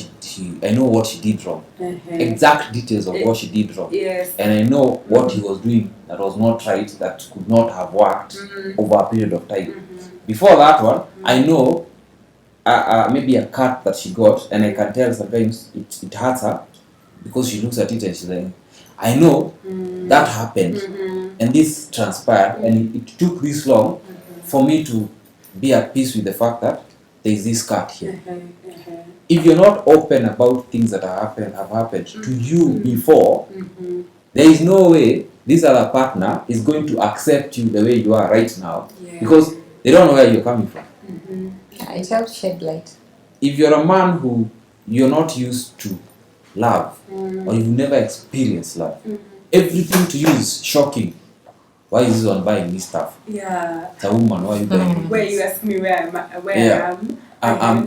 I know what she did wrong. Exact details of what she did wrong. And I know what he was doing that was not right, that could not have worked over a period of time. Before that one, I know maybe a cut that she got, and I can tell sometimes it hurts her, because she looks at it and she's like, I know that happened, and this transpired, and it took this long for me to be at peace with the fact that there is this cut here. If you're not open about things that have happened to you before, there is no way this other partner is going to accept you the way you are right now, because they don't know where you're coming from. It helps shed light. If you're a man who you're not used to love, or you've never experienced love, everything to you is shocking. Why is this one buying this stuff? It's a woman, why are you buying this? Where you ask me where I am.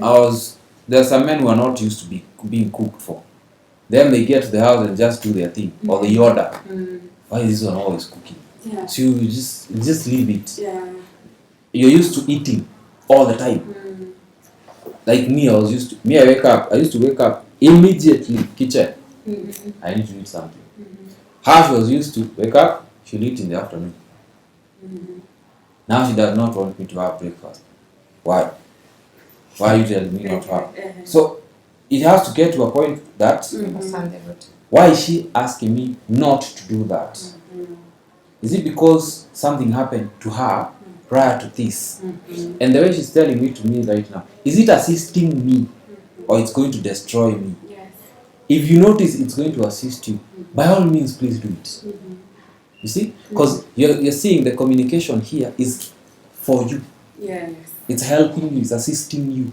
There are some men who are not used to being cooked for. Then they get to the house and just do their thing, or they order. Why is this one always cooking? So you just leave it. You're used to eating all the time. Like me, I used to wake up immediately, kitchen. I need to eat something. How she was used to wake up, she'll eat in the afternoon. Now she does not want me to have breakfast. Why? Why are you telling me not to have? So it has to get to a point that why is she asking me not to do that? Is it because something happened to her prior to this? And the way she's telling me to me right now, is it assisting me, or it's going to destroy me? If you notice it's going to assist you, by all means, please do it. You see? Because you're seeing the communication here is for you. It's helping you, it's assisting you.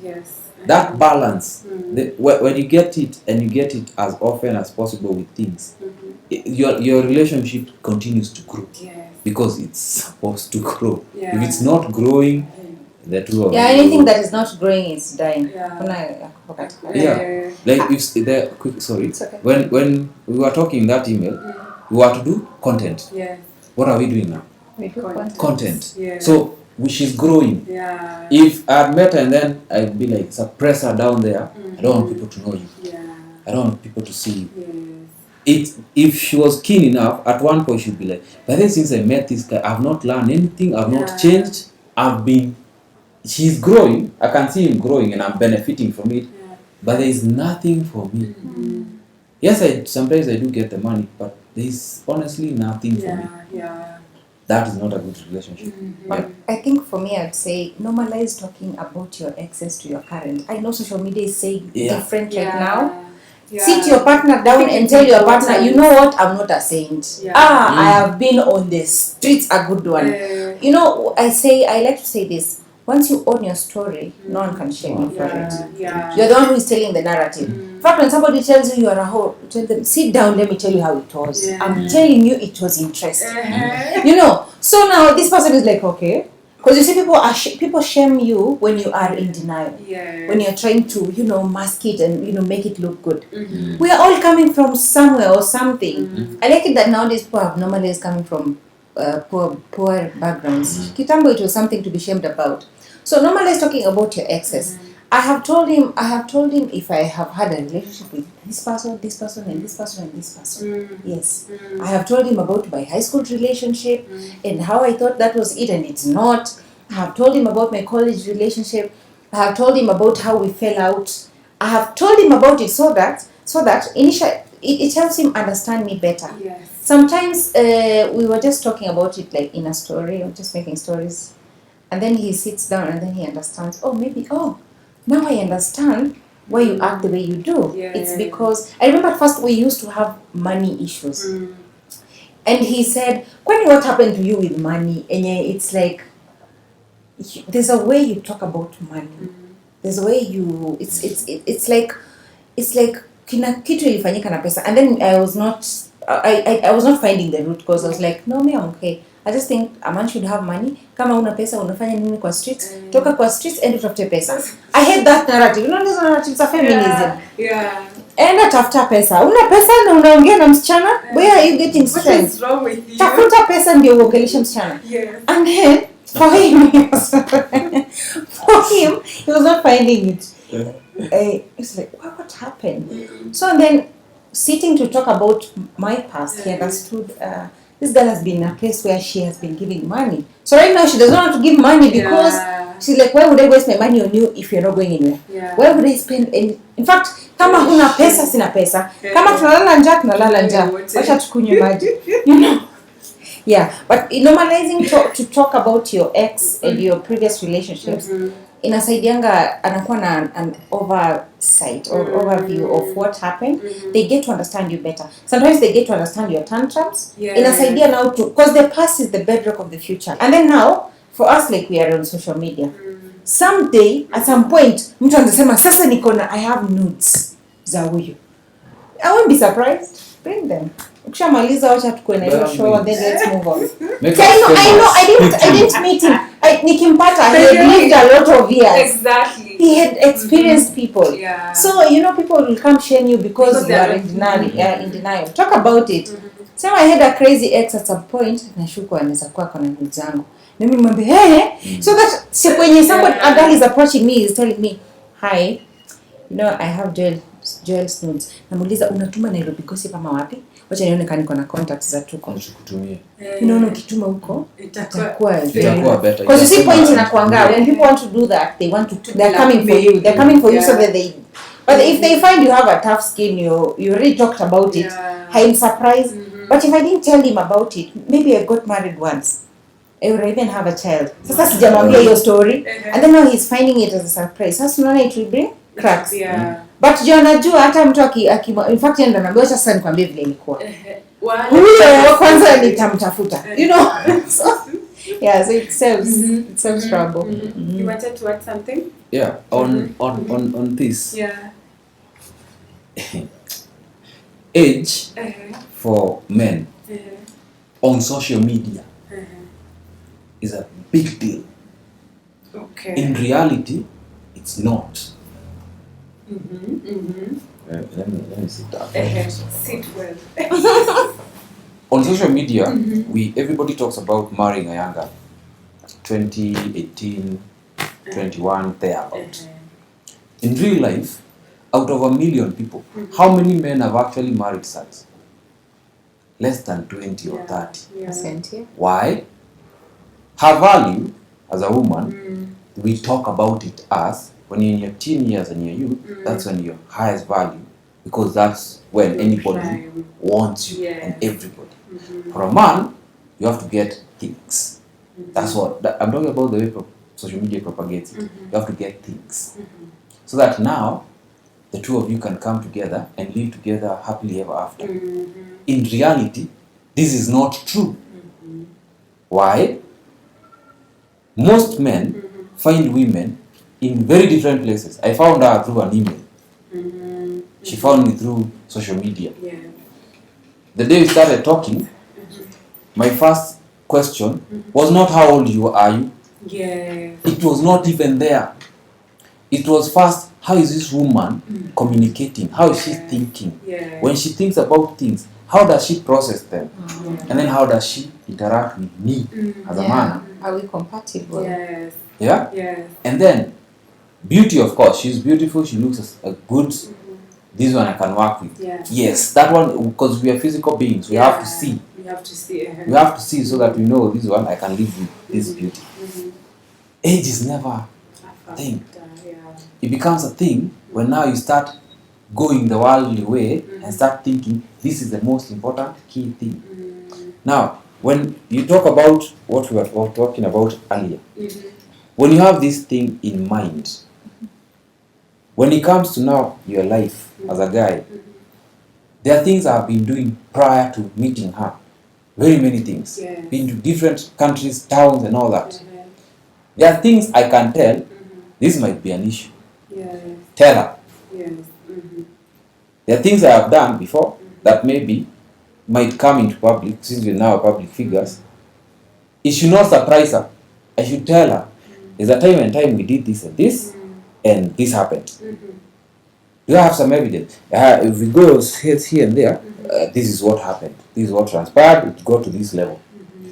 That balance, when you get it and you get it as often as possible with things, your relationship continues to grow. Yes. Because it's supposed to grow. Yeah. If it's not growing, the two of you. Anything that is not growing is dying. Yeah. Like if the quick sorry. It's okay. When we were talking that email, we were to do content. Yes. What are we doing now? We do Content. Yeah. So she's growing. Yeah. If I'd met her and then I'd be like, suppress her down there. I don't want people to know you. Yeah. I don't want people to see you. Yes. If she was keen enough, at one point she'd be like, but then since I met this guy, I've not learned anything, I've not changed, she's growing, I can see him growing and I'm benefiting from it, but there is nothing for me. Yes, sometimes I do get the money, but there is honestly nothing for me. Yeah. That is not a good relationship. But I think for me, I'd say normalize talking about your exes to your current. I know social media is saying different right now. Yeah. Sit your partner down and tell your partner, you know what, I'm not a saint. Yeah. I have been on the streets a good one. You know, I like to say this. Once you own your story, no one can shame you for it. Yeah. You're the one who is telling the narrative. In fact, when somebody tells you you're a whore, tell them, sit down, let me tell you how it was. Yeah. I'm telling you it was interesting. You know, so now this person is like, okay. Because you see, people shame you when you are in denial. Yes. When you're trying to, mask it and, make it look good. We are all coming from somewhere or something. I like it that nowadays people have normalized coming from poor backgrounds. Kitambo, it was something to be shamed about. So normalize talking about your exes. I have told him if I have had a relationship with this person, and this person, and this person. Yes. I have told him about my high school relationship and how I thought that was it and it's not. I have told him about my college relationship. I have told him about how we fell out. I have told him about it so that initially it helps him understand me better. Yes. Sometimes we were just talking about it like in a story or just making stories. And then he sits down and then he understands, now I understand why you act the way you do. Yeah. It's because, I remember at first we used to have money issues. And he said, what happened to you with money? And it's like, there's a way you talk about money. There's a way it's like kina kitu ilifanyika na pesa. And then I was not finding the root because I was like, no, me, I'm okay. I just think a man should have money. Kama una pesa unafanya nini kwa streets? Toka kwa streets and utafute pesa. I hate that narrative. You know, these narratives are feminism. Yeah. Enda tafuta pesa. Una pesa na unaongea na msichana? Where are you getting strength? What is wrong with you? Tafuta pesa ndio uongeleshe msichana. Yes. And then for him, he was not finding it. It's like, what happened? So then, sitting to talk about my past, he understood this girl has been in a place where she has been giving money. So right now she doesn't want to give money because she's like, why would I waste my money on you if you're not going anywhere? Yeah. Why would I spend in fact, kama huna pesa sina pesa. Kama tunalala njaa tunalala njaa. Wacha tukunywe maji. You know. Yeah, but normalizing to talk about your ex and your previous relationships inasaidianga anakuwa na an oversight or overview of what happened. They get to understand you better. Sometimes they get to understand your tantrums. Inasaidia now to, because the past is the bedrock of the future. And then now, for us, like we are on social media, someday, at some point, mtu anasema sasa niko na I have nudes za huyu. I won't be surprised. Bring them. Ukishamaliza wacha tukue na hiyo show and then let's move on. I didn't meet him. Nikimpata, he had lived a lot of years. Exactly. He had experienced people. Yeah. So, people will come shame you because you are in denial. In denial. Talk about it. So I had a crazy ex at some point. Nashuku anaweza kuwa kona nudes zangu. Mimi mwambie, so that when somebody a girl is approaching me, is telling me, hi, I have Joel's nudes. Namuuliza unatuma Nairobi gossip ama wapi? Wacha nione kama niko na contacts za tuko. Nikutumie. Ukituma huko itakuwa better. Because you see point inakuanga when people want to do that, they're coming for you. They're coming for you so that they. But if they find you have a tough skin, you already talked about it. I'm surprised. But if I didn't tell him about it, maybe I got married once. I would even have a child. Sasa sijamwambia your story, and then now he's finding it as a surprise. Sasa unaona it will bring cracks. But anajua hata mtu in fact ndo naambia sasa nikwambie vile ilikuwa. Huyo kwanza nitamtafuta. So Yeah, so it saves trouble. You wanted to add something? Yeah, on this, Yeah. age Uh-huh. for men on social media is a big deal. Okay. In reality, it's not. Let me sit down. Sit well. On social media, everybody talks about marrying a younger, 20, 18, 21, thereabout. In real life, out of 1 million people, how many men have actually married sons? Less than 20 or 30. Yeah. Why? Her value as a woman, we talk about it as when you're in your teen years and you're youth, that's when your highest value, because that's when anybody wants you and everybody. For a man, you have to get things. That's what I'm talking about, the way social media propagates it. You have to get things. So that now the two of you can come together and live together happily ever after. In reality, this is not true. Why? Most men find women in very different places. I found her through an email. She found me through social media. The day we started talking, my first question was not how old are you? It was not even there. It was first, how is this woman communicating? How is she thinking? When she thinks about things, how does she process them? And then how does she interact with me as a man? Are we compatible? Yeah? And then, beauty, of course. She's beautiful, she looks a good. This one I can work with. Yes, that one, because we are physical beings, we have to see. We have to see so that we know this one I can live with this beauty. Age is never a thing. It becomes a thing when now you start going the worldly way and start thinking this is the most important key thing. Now, when you talk about what we were talking about earlier, when you have this thing in mind, when it comes to now your life as a guy, there are things I've been doing prior to meeting her. Very many things. Been to different countries, towns and all that. There are things I can tell, this might be an issue. Tell her. There are things I have done before that maybe might come into public, since we're now public figures. It should not surprise her. I should tell her, there's a time and time we did this and this happened. Do I have some evidence? If we go here and there, this is what happened. This is what transpired. It got to this level.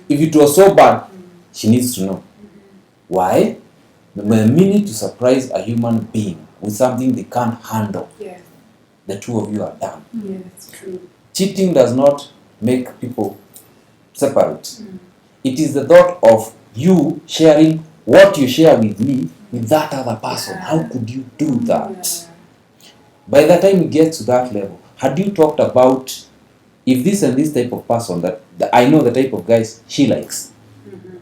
If it was so bad, she needs to know. Why? The minute to surprise a human being with something they can't handle, the two of you are done. It's true. Cheating does not make people separate. It is the thought of you sharing what you share with me with that other person. How could you do that? By the time you get to that level, had you talked about if this and this type of person that I know the type of guys she likes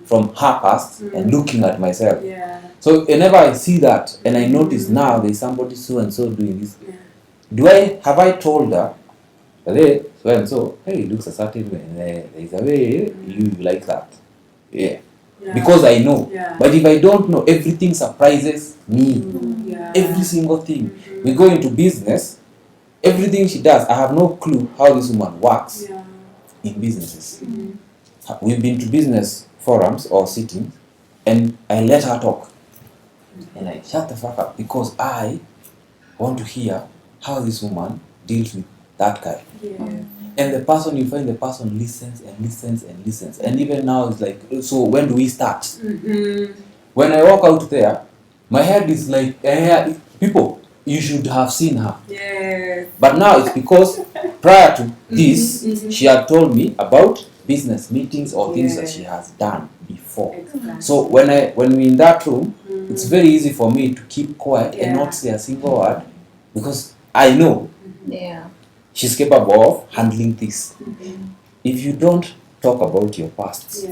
from her past and looking at myself. So whenever I see that and I notice now there's somebody so and so doing this, have I told her, hey, so and so, hey, it looks a certain way, there's a way you like that. Yeah. Because I know. But if I don't know, everything surprises me. Every single thing. We go into business, everything she does, I have no clue how this woman works in businesses. We've been to business forums or sittings, and I let her talk. And I shut the fuck up because I want to hear how this woman deals with that guy. And the person, you find the person listens and listens and listens. And even now it's like, so when do we start? When I walk out there, my head is like, people, you should have seen her. But now it's because prior to this, she had told me about business meetings or things that she has done before. So when we're in that room, it's very easy for me to keep quiet and not say a single word because I know she's capable of handling this. If you don't talk about your past,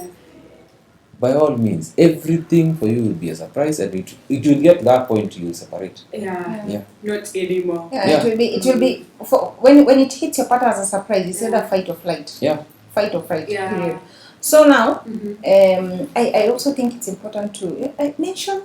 by all means, everything for you will be a surprise, and it will get to that point you will separate. Not anymore. It will be for when it hits your partner as a surprise, it's either fight or flight. Yeah. Fight or flight. Period. So now, I also think it's important to mention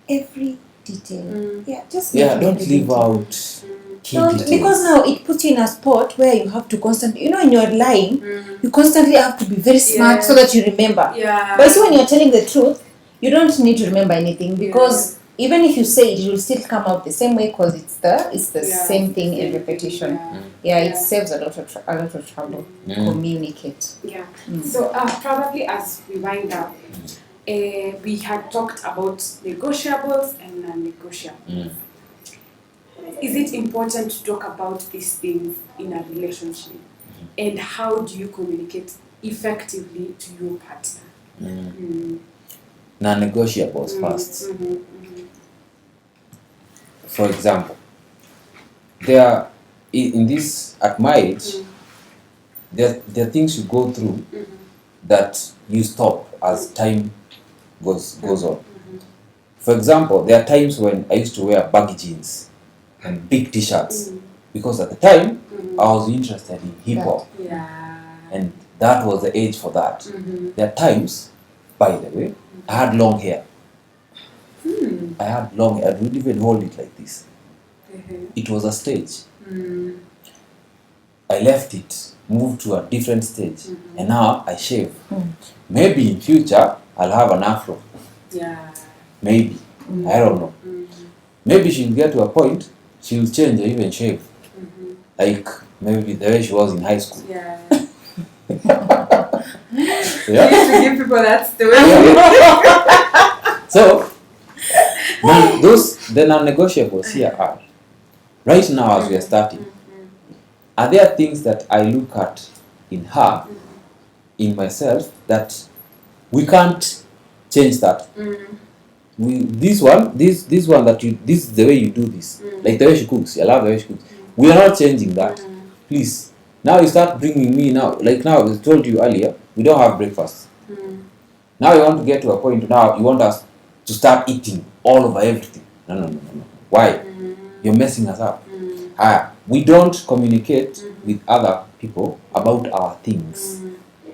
every detail. Yeah, just mention don't every leave detail. out key Don't, details. because now it puts you in a spot where you have to constantly, when you're lying, you constantly have to be very smart so that you remember. Yeah. But see, when you're telling the truth, you don't need to remember anything, because even if you say it, it will still come out the same way, because it's the same thing in repetition. Yeah, it saves a lot of trouble. Communicate. Yeah. So probably as we wind up, we had talked about negotiables and non-negotiables. Is it important to talk about these things in a relationship? And how do you communicate effectively to your partner? Non-negotiables first. For example, there in this at my age, there are things you go through that you stop as time goes on. For example, there are times when I used to wear baggy jeans and big t-shirts because at the time I was interested in hip hop, and that was the age for that. There are times, by the way, I had long hair. I had long hair. I would even hold it like this. It was a stage. I left it, moved to a different stage, and now I shave. Maybe in future I'll have an afro. Maybe. I don't know. Maybe she'll get to a point she'll change or even shave. Like maybe the way she was in high school. You used to give people that story. So the non-negotiables here are right now as we are starting. Are there things that I look at in her, in myself, that we can't change that? This one that this is the way you do this. Like the way she cooks, I love the way she cooks. We are not changing that. Please. Now you start bringing me now. Like now, I told you earlier, we don't have breakfast. Now you want to get to a point. Now you want us to start eating all over everything. No. Why? You're messing us up. We don't communicate with other people about our things.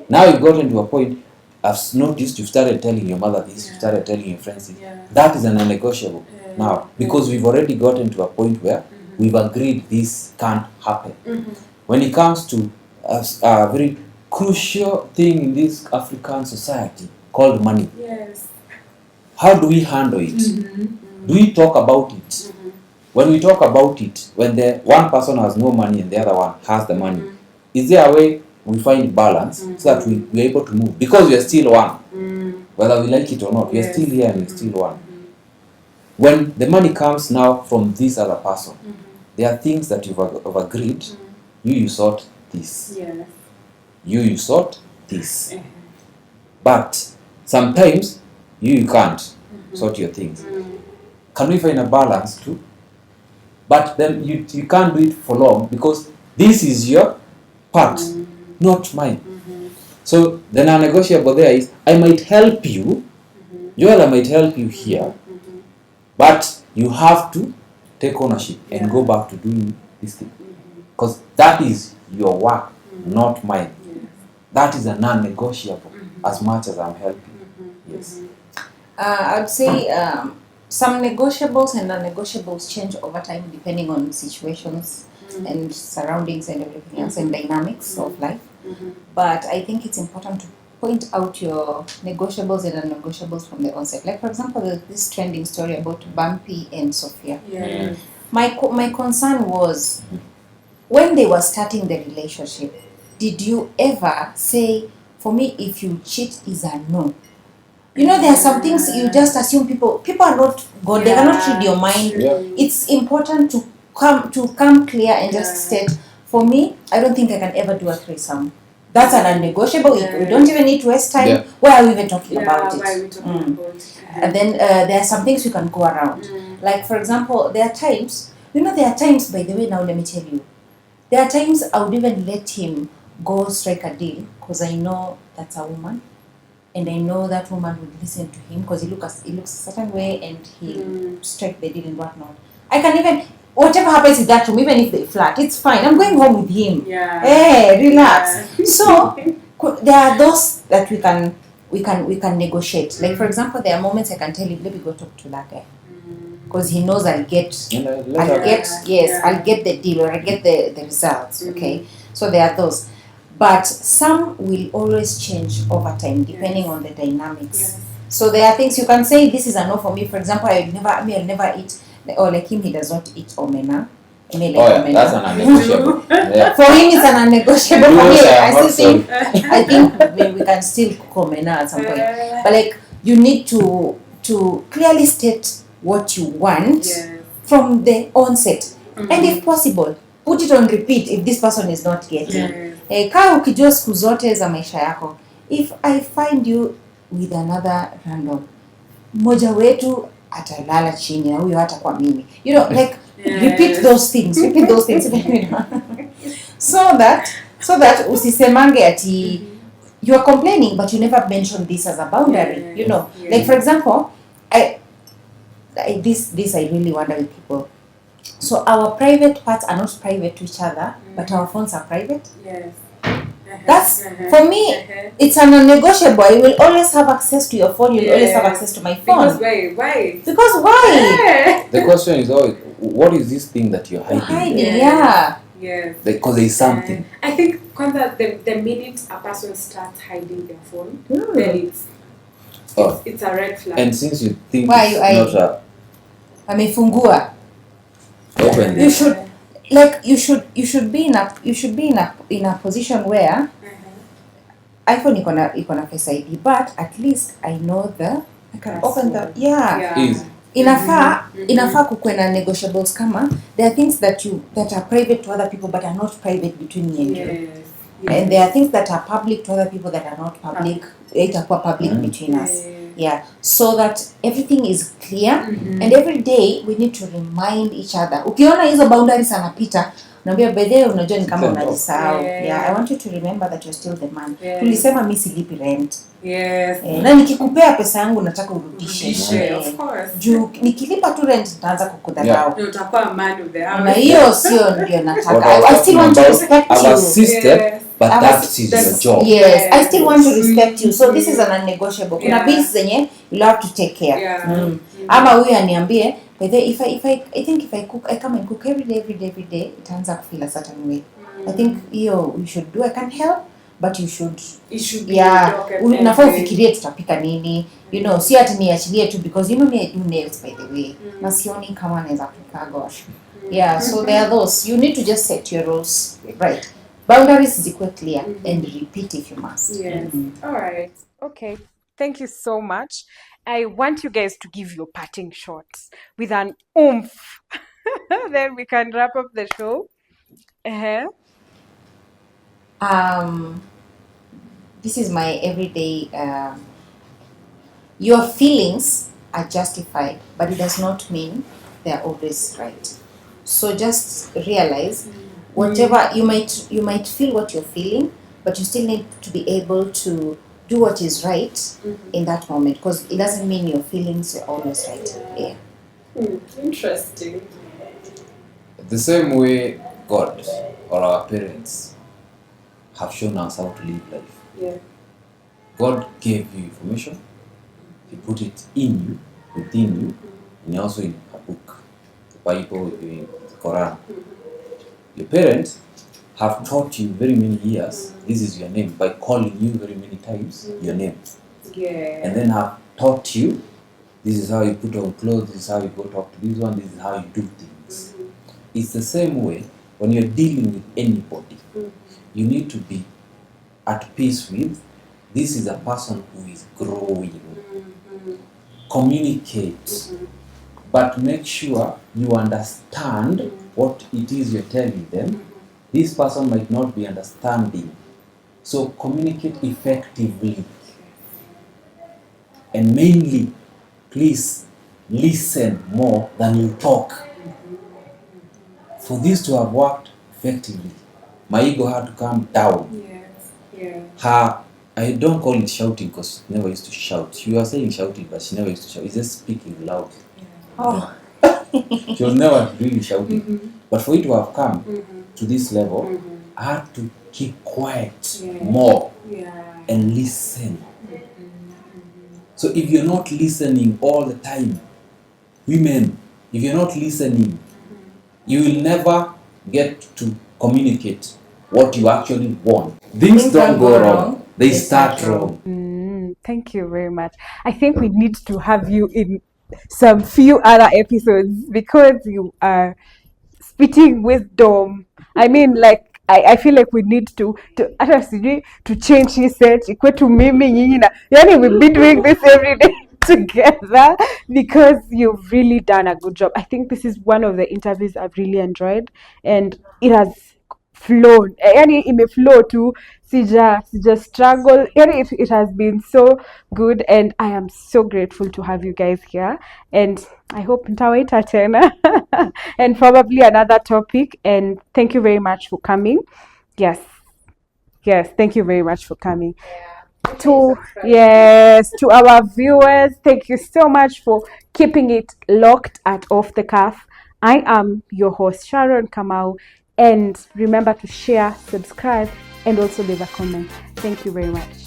Now you've gotten to a point. I've noticed you've started telling your mother this, you've started telling your friends this. That is a non-negotiable now, because we've already gotten to a point where we've agreed this can't happen. When it comes to a very crucial thing in this African society called money, how do we handle it? Do we talk about it? When we talk about it, when the one person has no money and the other one has the money, is there a way we find balance so that we are able to move? Because we are still one. Whether we like it or not, we are still here and we are still one. When the money comes now from this other person, there are things that you've agreed. You sort this. You sort this. But sometimes you can't sort your things. Can we find a balance too? But then you can't do it for long, because this is your part, not mine. So the non-negotiable there is, I might help you, Joel, I might help you here, but you have to take ownership and go back to doing this thing. Because that is your work, not mine. That is a non-negotiable as much as I'm helping. Yes. I'd say some negotiables and non-negotiables change over time depending on situations and surroundings and everything else and dynamics of life. But I think it's important to point out your negotiables and non-negotiables from the onset. Like, for example, there's this trending story about Bumpy and Sophia. My concern was, when they were starting the relationship, did you ever say, for me, if you cheat is a no? There are some things you just assume people are not God. They cannot read your mind. It's important to come clear and just state, for me, I don't think I can ever do a threesome. That's an unnegotiable. We don't even need to waste time. Why are we even talking about it? And then there are some things we can go around. Like, for example, there are times, by the way, now let me tell you, there are times I would even let him go strike a deal, because I know that's a woman. And I know that woman would listen to him because he looks a certain way, and he strike the deal and whatnot. I can even, whatever happens in that room, even if they flirt, it's fine. I'm going home with him. Hey, relax. So there are those that we can negotiate. Like for example, there are moments I can tell you, let me go talk to that guy, because he knows I'll get I'll get the deal, or I get the results. Okay, so there are those, but some will always change over time depending on the dynamics. So there are things you can say, this is a no for me. For example, I'll never eat, or like him, he does not eat omena. That's an unnegotiable. Yeah. For him, it's an unnegotiable. For me, I think we can still cook omena at some point. But like, you need to clearly state what you want from the onset, and if possible, put it on repeat if this person is not getting. Kaa ukijua siku zote za maisha yako, if I find you with another random, mmoja wetu atalala chini na huyo hata kwa mimi, you know, like repeat those things so that usisemange ati you are complaining but you never mention this as a boundary, you know. Like for example, this I really wonder with people. So our private parts are not private to each other, but our phones are private. That's for me. It's a non-negotiable. I will always have access to your phone. You will always have access to my phone. Because why? The question is always, what is this thing that you're hiding? Yes. Because there is something. I think the minute a person starts hiding their phone, then it's a red flag. And since you think why it's not a amefungua, open, you should be in a position where iPhone iko na Face ID, but at least I know I can open the Easy. Inafaa kukuwe na negotiables, kama there are things that are private to other people but are not private between me and you. And there are things that are public to other people that are not public. Itakuwa public between us. So that everything is clear, and every day we need to remind each other. Ukiona hizo boundaries anapita, naambia bedhe, unajua ni kama unajisahau. I want you to remember that you're still the man. Tulisema mimi silipi rent. Na nikikupea pesa yangu nataka urudishe. Of course. Juu nikilipa tu rent nitaanza kukudharau. Utakuwa man of the house. Na hiyo sio ndio nataka. I still want to respect you. I've assisted, but that is your job. Yes, I still want to respect you. So this is an unnegotiable. Kuna bills zenye you have to take care. Ama huyu aniambie, but if I cook, I come and cook every day, itaanza kufeel a certain way. I think you should do. I can help, but you should be unafaa ufikirie tutapika nini, you know, si ati niachilie tu, because you know me, I do nails by the way. Na sioni kama naweza kupika, gosh. So there are those. You need to just set your rules right. Boundaries is equal clear, and repeat if you must. All right. Okay. Thank you so much. I want you guys to give your parting shots with an oomph. Then we can wrap up the show. This is my everyday. Your feelings are justified, but it does not mean they are always right. So just realize, whatever you might feel what you're feeling, but you still need to be able to do what is right in that moment, because it doesn't mean your feelings are always right. Interesting. The same way God or our parents have shown us how to live life. God gave you information. He put it in you, within you, and also in a book, the Bible, the Quran. Your parents have taught you very many years, this is your name, by calling you very many times your name. And then have taught you, this is how you put on clothes, this is how you go talk to this one, this is how you do things. It's the same way when you're dealing with anybody. You need to be at peace with, this is a person who is growing. Communicate, but make sure you understand what it is you're telling them. This person might not be understanding. So communicate effectively. And mainly, please listen more than you talk. For this to have worked effectively, my ego had to come down. I don't call it shouting, because she never used to shout. You are saying shouting, but she never used to shout. It's just speaking loud. She was never really shouting. But for it to have come to this level, I had to keep quiet more and listen. So if you're not listening all the time, women, if you're not listening, you will never get to communicate what you actually want. Things don't go wrong, they start wrong. Thank you very much. I think we need to have you in some few other episodes because you are spitting wisdom. I mean, like I feel like we need to hata sijui to change hii set ikwe tu mimi nyinyi na yani we've been doing this every day together because you've really done a good job. I think this is one of the interviews I've really enjoyed and it has flown. Yani imeflow tu sija struggle. Yani it has been so good and I am so grateful to have you guys here and I hope nitawaita tena and probably another topic and thank you very much for coming. Yes, thank you very much for coming. To our viewers, thank you so much for keeping it locked at Off the Cuff. I am your host Sharon Kamau and remember to share, subscribe and also leave a comment. Thank you very much.